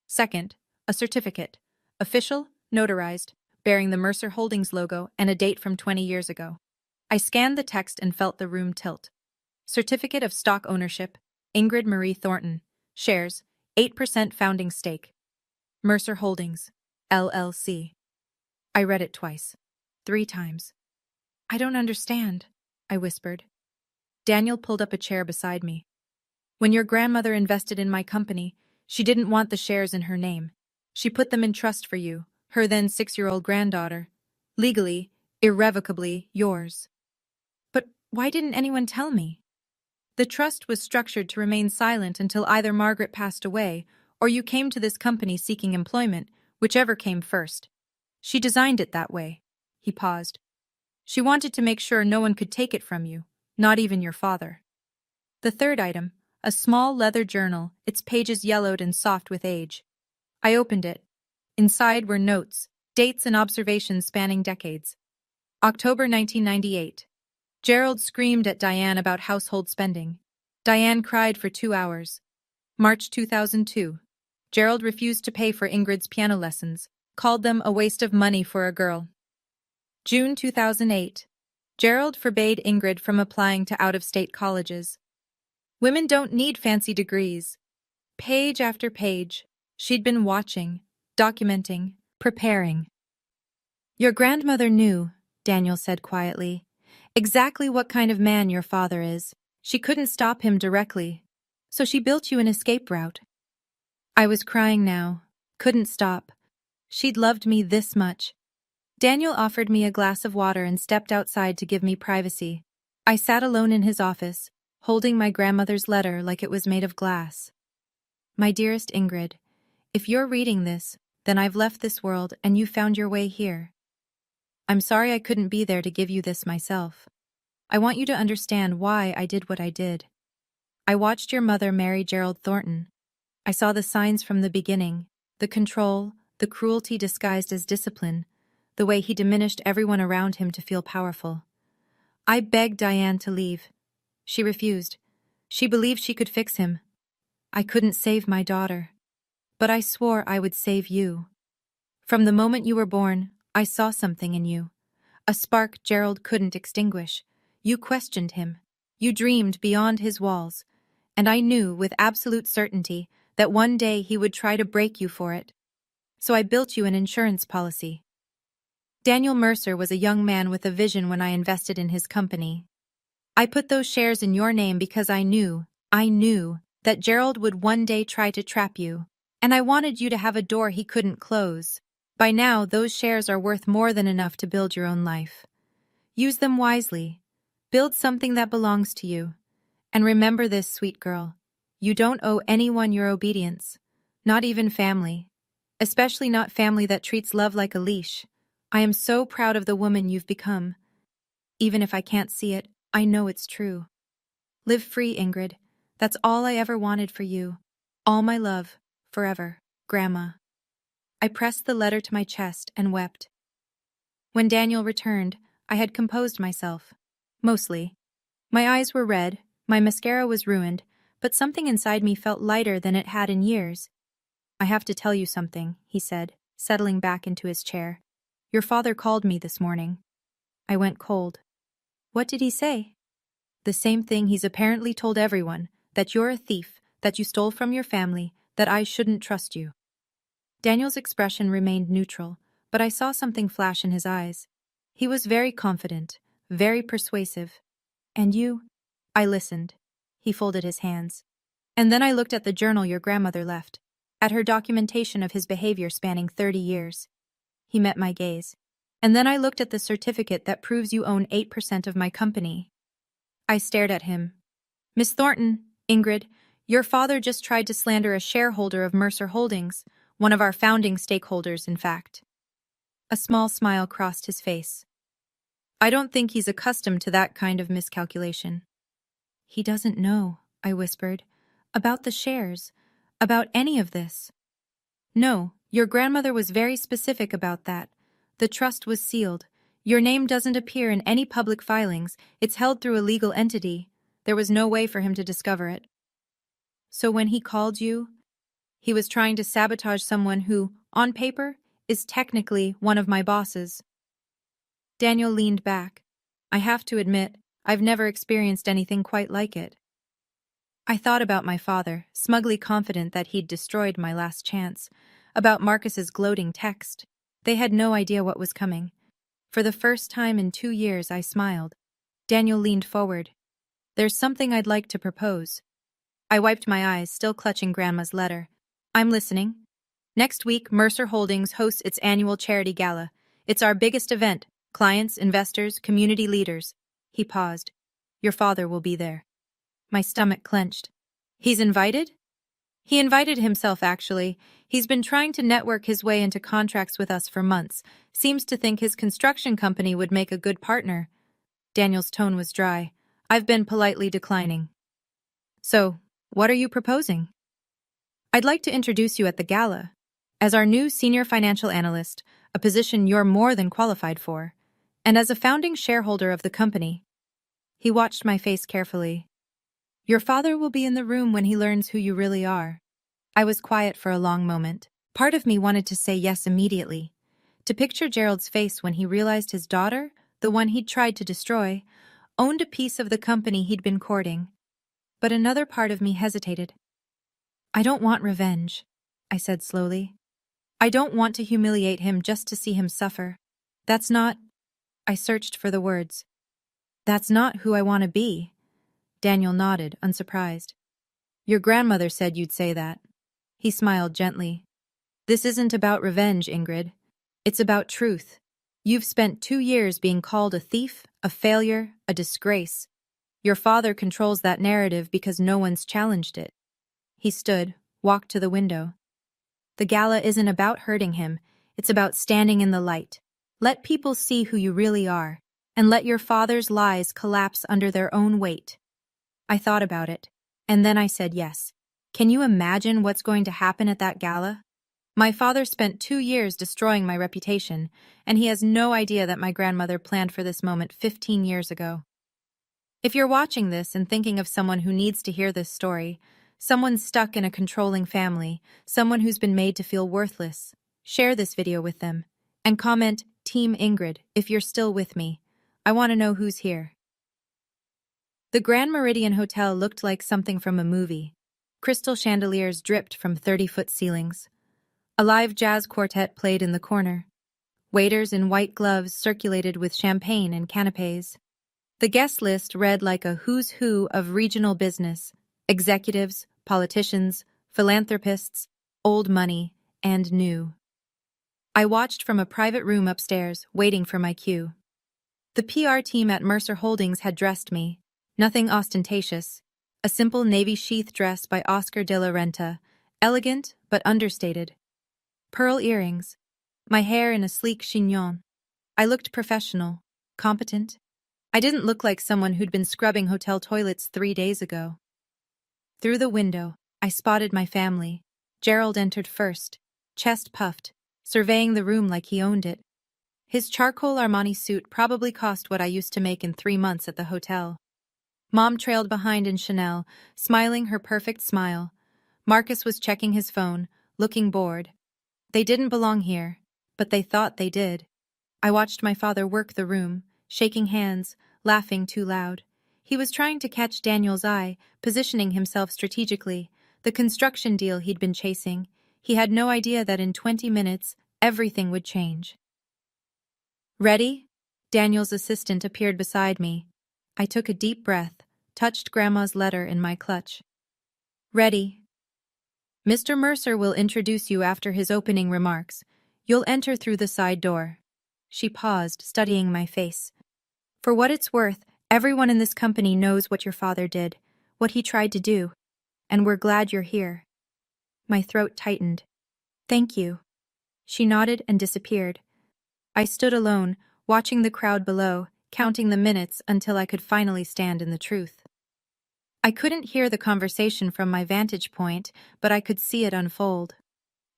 A: Second, a certificate, official, notarized, bearing the Mercer Holdings logo and a date from 20 years ago. I scanned the text and felt the room tilt. Certificate of stock ownership, Ingrid Marie Thornton. Shares, 8% founding stake. Mercer Holdings, LLC. I read it twice. 3 times. "I don't understand," I whispered. Daniel pulled up a chair beside me. "When your grandmother invested in my company, she didn't want the shares in her name. She put them in trust for you, her then 6-year-old granddaughter. Legally, irrevocably yours." "But why didn't anyone tell me?" "The trust was structured to remain silent until either Margaret passed away or you came to this company seeking employment, whichever came first. She designed it that way." He paused. "She wanted to make sure no one could take it from you, not even your father." The third item, a small leather journal, its pages yellowed and soft with age. I opened it. Inside were notes, dates and observations spanning decades. October 1998. Gerald screamed at Diane about household spending. Diane cried for 2 hours. March 2002. Gerald refused to pay for Ingrid's piano lessons, called them a waste of money for a girl. June 2008. Gerald forbade Ingrid from applying to out-of-state colleges. Women don't need fancy degrees. Page after page, she'd been watching, documenting, preparing. "Your grandmother knew," Daniel said quietly, "exactly what kind of man your father is. She couldn't stop him directly, so she built you an escape route." I was crying now, couldn't stop. She'd loved me this much. Daniel offered me a glass of water and stepped outside to give me privacy. I sat alone in his office, holding my grandmother's letter like it was made of glass. "My dearest Ingrid, if you're reading this, then I've left this world and you found your way here. I'm sorry I couldn't be there to give you this myself. I want you to understand why I did what I did. I watched your mother marry Gerald Thornton. I saw the signs from the beginning, the control, the cruelty disguised as discipline, the way he diminished everyone around him to feel powerful. I begged Diane to leave. She refused. She believed she could fix him. I couldn't save my daughter, but I swore I would save you. From the moment you were born, I saw something in you, a spark Gerald couldn't extinguish. You questioned him. You dreamed beyond his walls, and I knew with absolute certainty that one day he would try to break you for it. So I built you an insurance policy." Daniel Mercer was a young man with a vision when I invested in his company. "I put those shares in your name because I knew that Gerald would one day try to trap you, and I wanted you to have a door he couldn't close. By now, those shares are worth more than enough to build your own life. Use them wisely. Build something that belongs to you. And remember this, sweet girl. You don't owe anyone your obedience, not even family, especially not family that treats love like a leash. I am so proud of the woman you've become. Even if I can't see it, I know it's true. Live free, Ingrid. That's all I ever wanted for you. All my love, forever, Grandma. I pressed the letter to my chest and wept. When Daniel returned, I had composed myself. Mostly. My eyes were red, my mascara was ruined, but something inside me felt lighter than it had in years. I have to tell you something, he said, settling back into his chair. Your father called me this morning. I went cold. What did he say? The same thing he's apparently told everyone, that you're a thief, that you stole from your family, that I shouldn't trust you. Daniel's expression remained neutral, but I saw something flash in his eyes. He was very confident, very persuasive. And you? I listened. He folded his hands. And then I looked at the journal your grandmother left, at her documentation of his behavior spanning 30 years. He met my gaze. And then I looked at the certificate that proves you own 8% of my company. I stared at him. Miss Thornton, Ingrid, your father just tried to slander a shareholder of Mercer Holdings, one of our founding stakeholders, in fact. A small smile crossed his face. I don't think he's accustomed to that kind of miscalculation. He doesn't know, I whispered, about the shares, about any of this. No, your grandmother was very specific about that. The trust was sealed. Your name doesn't appear in any public filings. It's held through a legal entity. There was no way for him to discover it. So when he called you, he was trying to sabotage someone who, on paper, is technically one of my bosses. Daniel leaned back. I have to admit, I've never experienced anything quite like it. I thought about my father, smugly confident that he'd destroyed my last chance, about Marcus's gloating text. They had no idea what was coming. For the first time in 2 years, I smiled. Daniel leaned forward. There's something I'd like to propose. I wiped my eyes, still clutching Grandma's letter. I'm listening. Next week, Mercer Holdings hosts its annual charity gala. It's our biggest event. Clients, investors, community leaders. He paused. Your father will be there. My stomach clenched. He's invited? He invited himself, actually. He's been trying to network his way into contracts with us for months. Seems to think his construction company would make a good partner. Daniel's tone was dry. I've been politely declining. So, what are you proposing? I'd like to introduce you at the gala as our new senior financial analyst, a position you're more than qualified for, and as a founding shareholder of the company. He watched my face carefully. Your father will be in the room when he learns who you really are. I was quiet for a long moment. Part of me wanted to say yes immediately, to picture Gerald's face when he realized his daughter, the one he'd tried to destroy, owned a piece of the company he'd been courting. But another part of me hesitated. I don't want revenge, I said slowly. I don't want to humiliate him just to see him suffer. That's not... I searched for the words. That's not who I want to be. Daniel nodded, unsurprised. Your grandmother said you'd say that. He smiled gently. This isn't about revenge, Ingrid. It's about truth. You've spent 2 years being called a thief, a failure, a disgrace. Your father controls that narrative because no one's challenged it. He stood, walked to the window. The gala isn't about hurting him. It's about standing in the light. Let people see who you really are, and let your father's lies collapse under their own weight. I thought about it, and then I said yes. Can you imagine what's going to happen at that gala? My father spent 2 years destroying my reputation, and he has no idea that my grandmother planned for this moment 15 years ago. If you're watching this and thinking of someone who needs to hear this story, someone stuck in a controlling family, someone who's been made to feel worthless, share this video with them, and comment Team Ingrid if you're still with me. I want to know who's here. The Grand Meridian Hotel looked like something from a movie. Crystal chandeliers dripped from 30-foot ceilings. A live jazz quartet played in the corner. Waiters in white gloves circulated with champagne and canapes. The guest list read like a who's who of regional business: executives, politicians, philanthropists, old money, and new. I watched from a private room upstairs, waiting for my cue. The PR team at Mercer Holdings had dressed me. Nothing ostentatious. A simple navy sheath dress by Oscar de la Renta, elegant but understated. Pearl earrings. My hair in a sleek chignon. I looked professional, competent. I didn't look like someone who'd been scrubbing hotel toilets 3 days ago. Through the window, I spotted my family. Gerald entered first, chest puffed, surveying the room like he owned it. His charcoal Armani suit probably cost what I used to make in 3 months at the hotel. Mom trailed behind in Chanel, smiling her perfect smile. Marcus was checking his phone, looking bored. They didn't belong here, but they thought they did. I watched my father work the room, shaking hands, laughing too loud. He was trying to catch Daniel's eye, positioning himself strategically, the construction deal he'd been chasing. He had no idea that in 20 minutes, everything would change. Ready? Daniel's assistant appeared beside me. I took a deep breath, touched Grandma's letter in my clutch. Ready. Mr. Mercer will introduce you after his opening remarks. You'll enter through the side door. She paused, studying my face. For what it's worth, everyone in this company knows what your father did, what he tried to do, and we're glad you're here. My throat tightened. Thank you. She nodded and disappeared. I stood alone, watching the crowd below, counting the minutes until I could finally stand in the truth. I couldn't hear the conversation from my vantage point, but I could see it unfold.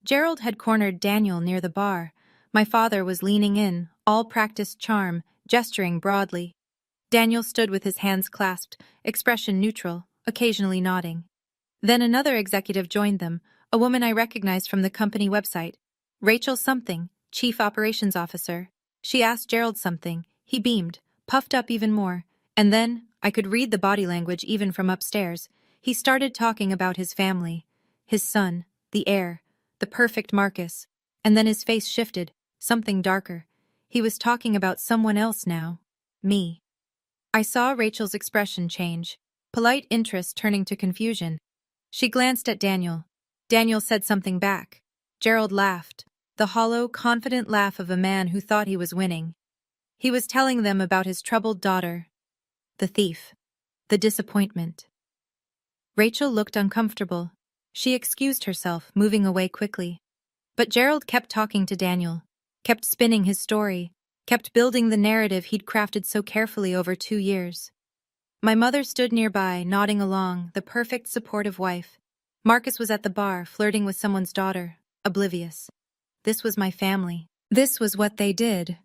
A: Gerald had cornered Daniel near the bar. My father was leaning in, all practiced charm, gesturing broadly. Daniel stood with his hands clasped, expression neutral, occasionally nodding. Then another executive joined them, a woman I recognized from the company website. Rachel something, Chief Operations Officer. She asked Gerald something. He beamed, puffed up even more. And then, I could read the body language even from upstairs. He started talking about his family, his son, the heir, the perfect Marcus. And then his face shifted, something darker. He was talking about someone else now. Me. I saw Rachel's expression change, polite interest turning to confusion. She glanced at Daniel. Daniel said something back. Gerald laughed, the hollow, confident laugh of a man who thought he was winning. He was telling them about his troubled daughter, the thief, the disappointment. Rachel looked uncomfortable. She excused herself, moving away quickly. But Gerald kept talking to Daniel, kept spinning his story, kept building the narrative he'd crafted so carefully over 2 years. My mother stood nearby, nodding along, the perfect supportive wife. Marcus was at the bar, flirting with someone's daughter, oblivious. This was my family. This was what they did.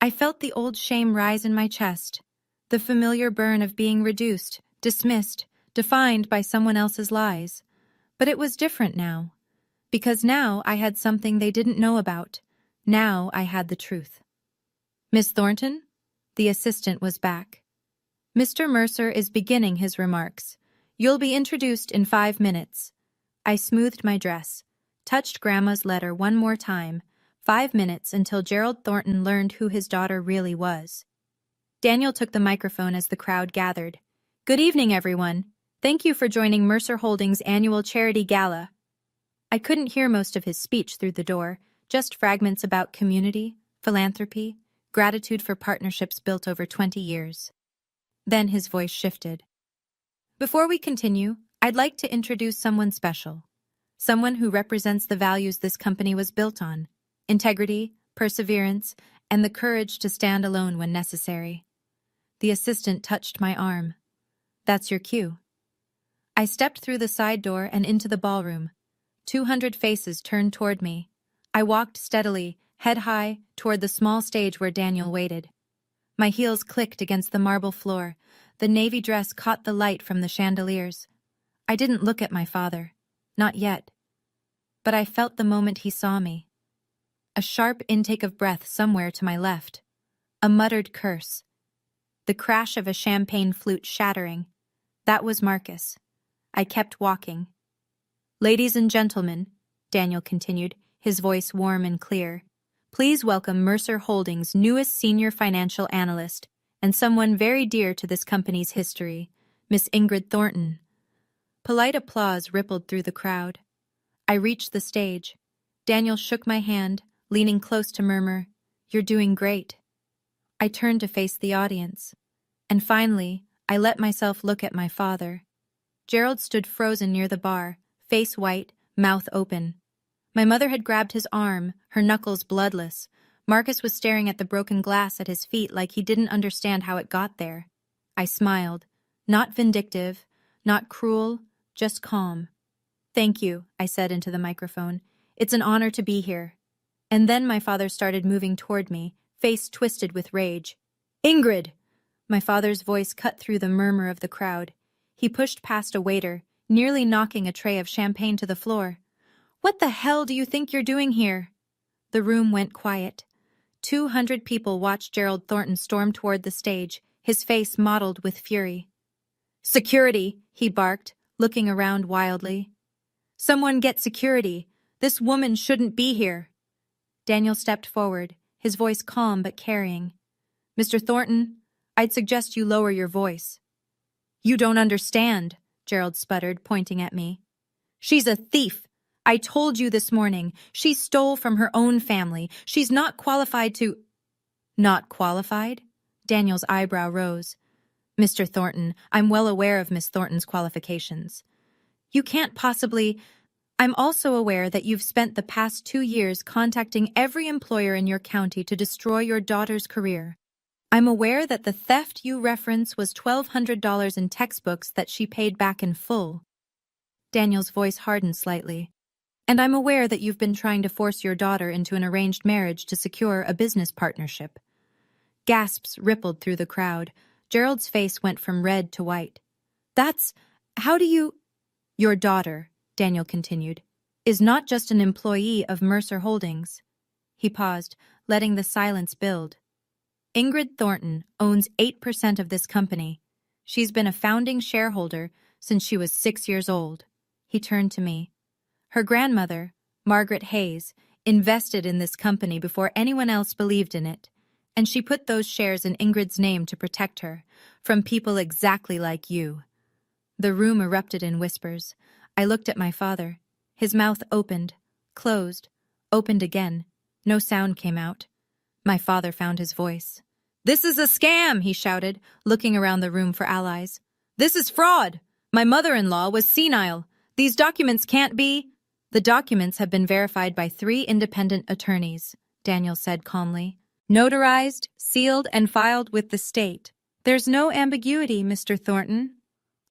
A: I felt the old shame rise in my chest, the familiar burn of being reduced, dismissed, defined by someone else's lies. But it was different now, because now I had something they didn't know about. Now I had the truth. Miss Thornton? The assistant was back. Mr. Mercer is beginning his remarks. You'll be introduced in 5 minutes. I smoothed my dress, touched Grandma's letter one more time. 5 minutes until Gerald Thornton learned who his daughter really was. Daniel took the microphone as the crowd gathered. Good evening, everyone. Thank you for joining Mercer Holdings' annual charity gala. I couldn't hear most of his speech through the door, just fragments about community, philanthropy, gratitude for partnerships built over 20 years. Then his voice shifted. Before we continue, I'd like to introduce someone special. Someone who represents the values this company was built on: integrity, perseverance, and the courage to stand alone when necessary. The assistant touched my arm. That's your cue. I stepped through the side door and into the ballroom. 200 faces turned toward me. I walked steadily, head high, toward the small stage where Daniel waited. My heels clicked against the marble floor. The navy dress caught the light from the chandeliers. I didn't look at my father. Not yet. But I felt the moment he saw me. A sharp intake of breath somewhere to my left. A muttered curse. The crash of a champagne flute shattering. That was Marcus. I kept walking. Ladies and gentlemen, Daniel continued, his voice warm and clear, please welcome Mercer Holdings' newest senior financial analyst and someone very dear to this company's history, Miss Ingrid Thornton. Polite applause rippled through the crowd. I reached the stage. Daniel shook my hand, leaning close to murmur, "You're doing great." I turned to face the audience. And finally, I let myself look at my father. Gerald stood frozen near the bar, face white, mouth open. My mother had grabbed his arm, her knuckles bloodless. Marcus was staring at the broken glass at his feet like he didn't understand how it got there. I smiled. Not vindictive, not cruel, just calm. Thank you, I said into the microphone. It's an honor to be here. And then my father started moving toward me, face twisted with rage. Ingrid! My father's voice cut through the murmur of the crowd. He pushed past a waiter, nearly knocking a tray of champagne to the floor. What the hell do you think you're doing here? The room went quiet. 200 people watched Gerald Thornton storm toward the stage, his face mottled with fury. Security, he barked, looking around wildly. Someone get security. This woman shouldn't be here. Daniel stepped forward, his voice calm but carrying. Mr. Thornton, I'd suggest you lower your voice. You don't understand, Gerald sputtered, pointing at me. She's a thief. I told you this morning. She stole from her own family. She's not qualified to... Not qualified? Daniel's eyebrow rose. Mr. Thornton, I'm well aware of Miss Thornton's qualifications. You can't possibly... I'm also aware that you've spent the past 2 years contacting every employer in your county to destroy your daughter's career. I'm aware that the theft you reference was $1,200 in textbooks that she paid back in full. Daniel's voice hardened slightly. And I'm aware that you've been trying to force your daughter into an arranged marriage to secure a business partnership. Gasps rippled through the crowd. Gerald's face went from red to white. How do you... Your daughter, Daniel continued, is not just an employee of Mercer Holdings. He paused, letting the silence build. Ingrid Thornton owns 8% of this company. She's been a founding shareholder since she was 6 years old. He turned to me. Her grandmother, Margaret Hayes, invested in this company before anyone else believed in it, and she put those shares in Ingrid's name to protect her from people exactly like you. The room erupted in whispers. I looked at my father. His mouth opened, closed, opened again. No sound came out. My father found his voice. This is a scam, he shouted, looking around the room for allies. This is fraud. My mother-in-law was senile. These documents can't be... The documents have been verified by 3 independent attorneys, Daniel said calmly. Notarized, sealed, and filed with the state. There's no ambiguity, Mr. Thornton.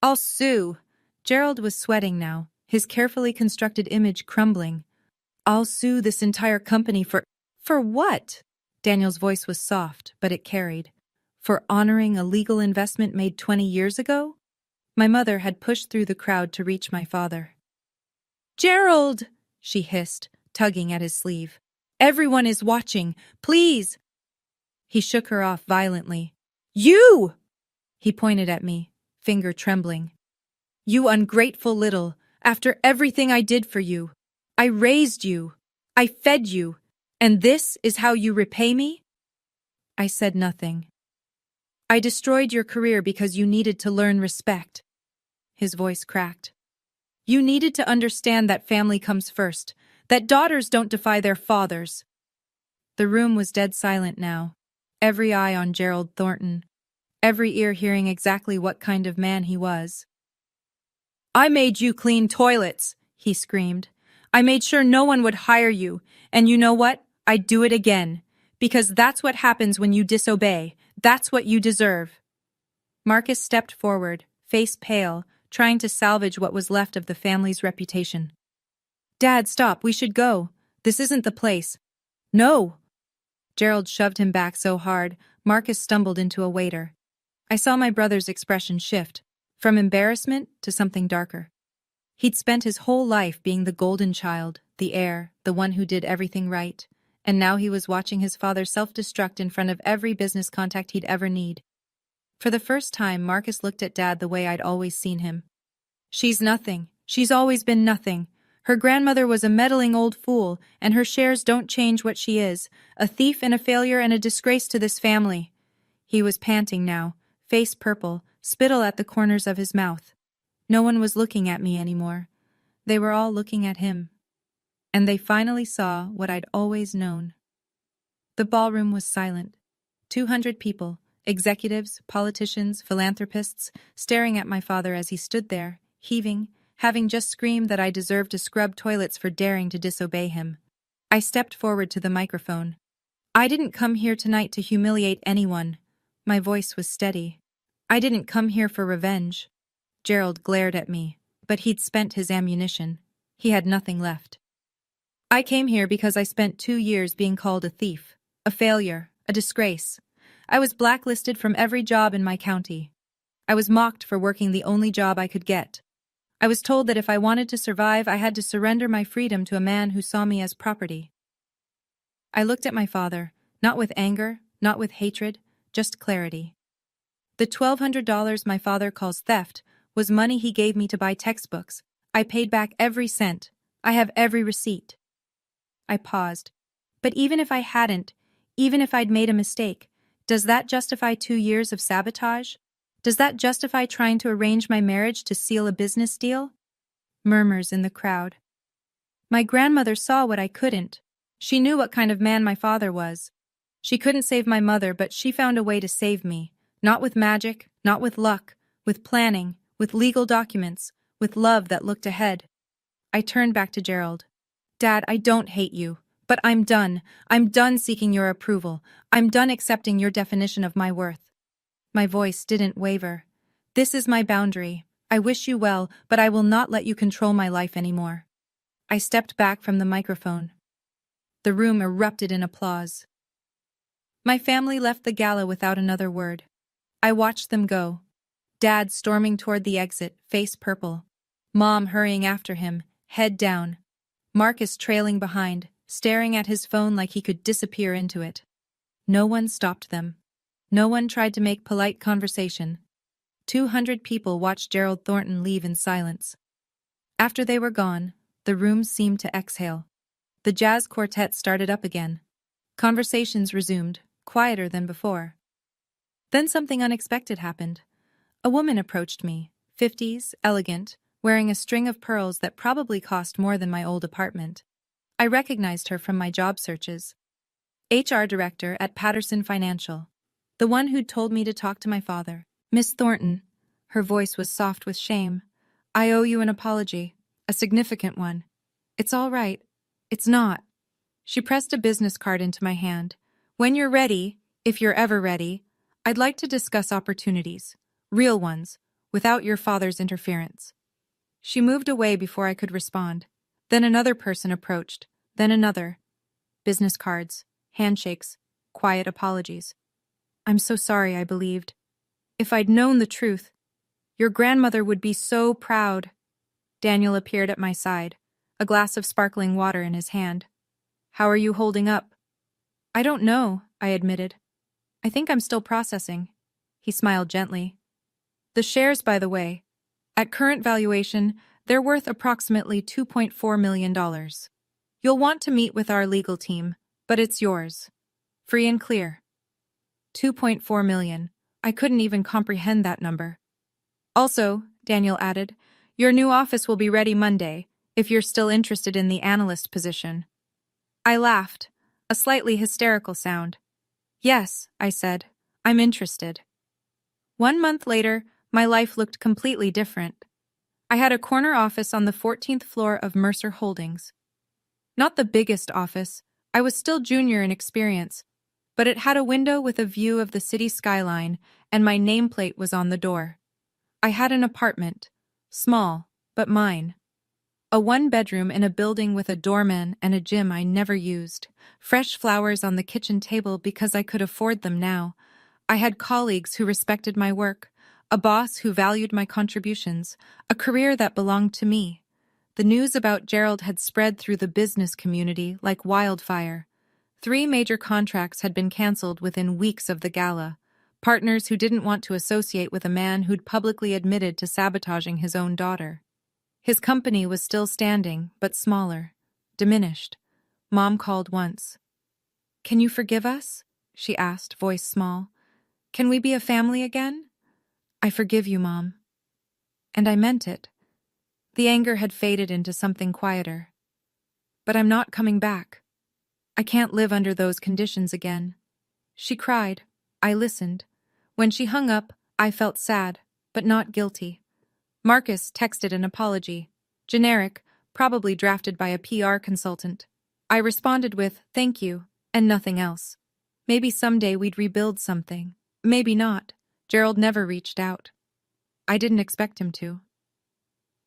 A: I'll sue. Gerald was sweating now, his carefully constructed image crumbling. I'll sue this entire company for... For what? Daniel's voice was soft, but it carried. For honoring a legal investment made 20 years ago? My mother had pushed through the crowd to reach my father. Gerald! She hissed, tugging at his sleeve. Everyone is watching. Please! He shook her off violently. You! He pointed at me, finger trembling. You ungrateful little, after everything I did for you. I raised you. I fed you. And this is how you repay me? I said nothing. I destroyed your career because you needed to learn respect. His voice cracked. You needed to understand that family comes first, that daughters don't defy their fathers. The room was dead silent now, every eye on Gerald Thornton, every ear hearing exactly what kind of man he was. I made you clean toilets, he screamed. I made sure no one would hire you, and you know what? I'd do it again, because that's what happens when you disobey. That's what you deserve. Marcus stepped forward, face pale, trying to salvage what was left of the family's reputation. Dad, stop, we should go. This isn't the place. No! Gerald shoved him back so hard, Marcus stumbled into a waiter. I saw my brother's expression shift, from embarrassment to something darker. He'd spent his whole life being the golden child, the heir, the one who did everything right, and now he was watching his father self-destruct in front of every business contact he'd ever need. For the first time, Marcus looked at Dad the way I'd always seen him. She's nothing. She's always been nothing. Her grandmother was a meddling old fool, and her shares don't change what she is, a thief and a failure and a disgrace to this family. He was panting now, face purple, spittle at the corners of his mouth. No one was looking at me anymore. They were all looking at him. And they finally saw what I'd always known. The ballroom was silent. 200 people, executives, politicians, philanthropists, staring at my father as he stood there, heaving, having just screamed that I deserved to scrub toilets for daring to disobey him. I stepped forward to the microphone. I didn't come here tonight to humiliate anyone. My voice was steady. I didn't come here for revenge. Gerald glared at me, but he'd spent his ammunition. He had nothing left. I came here because I spent 2 years being called a thief, a failure, a disgrace. I was blacklisted from every job in my county. I was mocked for working the only job I could get. I was told that if I wanted to survive, I had to surrender my freedom to a man who saw me as property. I looked at my father, not with anger, not with hatred, just clarity. The $1,200 my father calls theft was money he gave me to buy textbooks. I paid back every cent. I have every receipt. I paused. But even if I hadn't, even if I'd made a mistake, does that justify 2 years of sabotage? Does that justify trying to arrange my marriage to seal a business deal? Murmurs in the crowd. My grandmother saw what I couldn't. She knew what kind of man my father was. She couldn't save my mother, but she found a way to save me. Not with magic, not with luck, with planning, with legal documents, with love that looked ahead. I turned back to Gerald. Dad, I don't hate you, but I'm done. I'm done seeking your approval. I'm done accepting your definition of my worth. My voice didn't waver. This is my boundary. I wish you well, but I will not let you control my life anymore. I stepped back from the microphone. The room erupted in applause. My family left the gala without another word. I watched them go. Dad storming toward the exit, face purple. Mom hurrying after him, head down. Marcus trailing behind, staring at his phone like he could disappear into it. No one stopped them. No one tried to make polite conversation. 200 people watched Gerald Thornton leave in silence. After they were gone, the room seemed to exhale. The jazz quartet started up again. Conversations resumed, quieter than before. Then something unexpected happened. A woman approached me, 50s, elegant, wearing a string of pearls that probably cost more than my old apartment. I recognized her from my job searches. HR director at Patterson Financial. The one who'd told me to talk to my father. Miss Thornton. Her voice was soft with shame. I owe you an apology. A significant one. It's all right. It's not. She pressed a business card into my hand. When you're ready, if you're ever ready, I'd like to discuss opportunities. Real ones, without your father's interference. She moved away before I could respond. Then another person approached. Then another. Business cards, handshakes, quiet apologies. I'm so sorry, I believed. If I'd known the truth, your grandmother would be so proud. Daniel appeared at my side, a glass of sparkling water in his hand. How are you holding up? I don't know, I admitted. I think I'm still processing. He smiled gently. The shares, by the way, at current valuation, they're worth approximately $2.4 million. You'll want to meet with our legal team, but it's yours. Free and clear. 2.4 million. I couldn't even comprehend that number. Also, Daniel added, your new office will be ready Monday, if you're still interested in the analyst position. I laughed, a slightly hysterical sound. Yes, I said, I'm interested. 1 month later, my life looked completely different. I had a corner office on the 14th floor of Mercer Holdings. Not the biggest office, I was still junior in experience, but it had a window with a view of the city skyline, and my nameplate was on the door. I had an apartment, small, but mine. A 1-bedroom in a building with a doorman and a gym I never used. Fresh flowers on the kitchen table because I could afford them now. I had colleagues who respected my work, a boss who valued my contributions, a career that belonged to me. The news about Gerald had spread through the business community like wildfire. 3 major contracts had been canceled within weeks of the gala. Partners who didn't want to associate with a man who'd publicly admitted to sabotaging his own daughter. His company was still standing, but smaller, diminished. Mom called once. Can you forgive us? She asked, voice small. Can we be a family again? I forgive you, Mom. And I meant it. The anger had faded into something quieter. But I'm not coming back. I can't live under those conditions again. She cried. I listened. When she hung up, I felt sad, but not guilty. Marcus texted an apology. Generic, probably drafted by a PR consultant. I responded with, thank you, and nothing else. Maybe someday we'd rebuild something. Maybe not. Gerald never reached out. I didn't expect him to.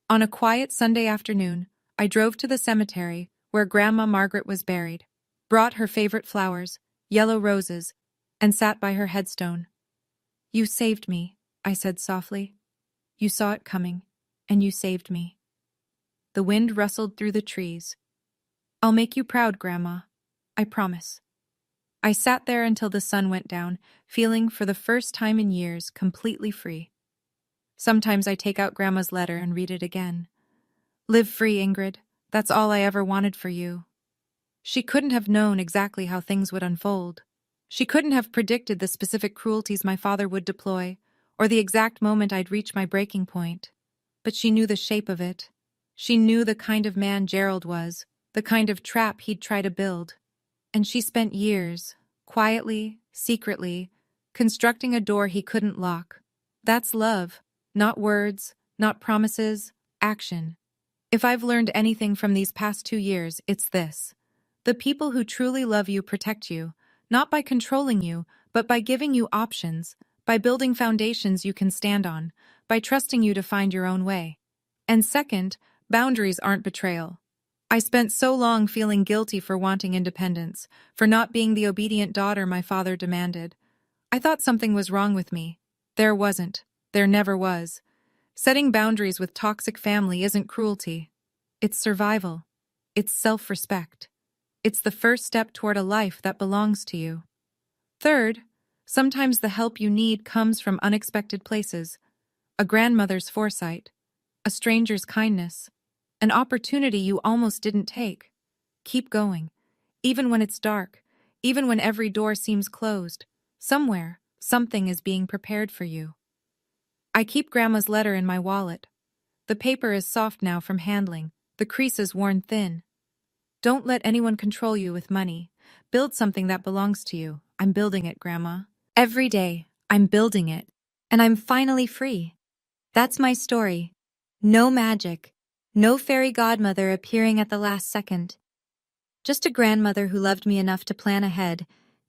A: On a quiet Sunday afternoon, I drove to the cemetery, where Grandma Margaret was buried, brought her favorite flowers, yellow roses, and sat by her headstone. "You saved me," I said softly. "You saw it coming, and you saved me." The wind rustled through the trees. "I'll make you proud, Grandma. I promise." I sat there until the sun went down, feeling for the first time in years completely free. Sometimes I take out Grandma's letter and read it again. "Live free, Ingrid. That's all I ever wanted for you." She couldn't have known exactly how things would unfold. She couldn't have predicted the specific cruelties my father would deploy, or the exact moment I'd reach my breaking point. But she knew the shape of it. She knew the kind of man Gerald was, the kind of trap he'd try to build. And she spent years, quietly, secretly, constructing a door he couldn't lock. That's love. Not words, not promises, action. If I've learned anything from these past 2 years, it's this. The people who truly love you protect you, not by controlling you, but by giving you options, by building foundations you can stand on, by trusting you to find your own way. And second, boundaries aren't betrayal. I spent so long feeling guilty for wanting independence, for not being the obedient daughter my father demanded. I thought something was wrong with me. There wasn't. There never was. Setting boundaries with toxic family isn't cruelty. It's survival. It's self-respect. It's the first step toward a life that belongs to you. Third, sometimes the help you need comes from unexpected places. A grandmother's foresight, a stranger's kindness, an opportunity you almost didn't take. Keep going. Even when it's dark, even when every door seems closed, somewhere, something is being prepared for you. I keep Grandma's letter in my wallet. The paper is soft now from handling, the creases worn thin. Don't let anyone control you with money. Build something that belongs to you. I'm building it, Grandma. Every day, I'm building it. And I'm finally free. That's my story. No magic. No fairy godmother appearing at the last second. Just a grandmother who loved me enough to plan ahead,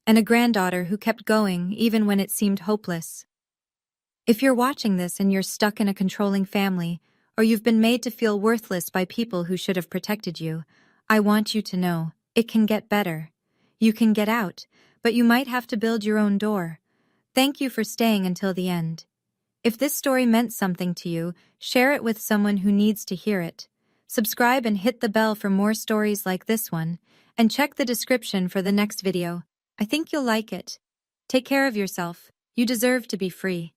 A: and a granddaughter who kept going even when it seemed hopeless. If you're watching this and you're stuck in a controlling family, or you've been made to feel worthless by people who should have protected you, I want you to know, it can get better. You can get out, but you might have to build your own door. Thank you for staying until the end. If this story meant something to you, share it with someone who needs to hear it. Subscribe and hit the bell for more stories like this one, and check the description for the next video. I think you'll like it. Take care of yourself. You deserve to be free.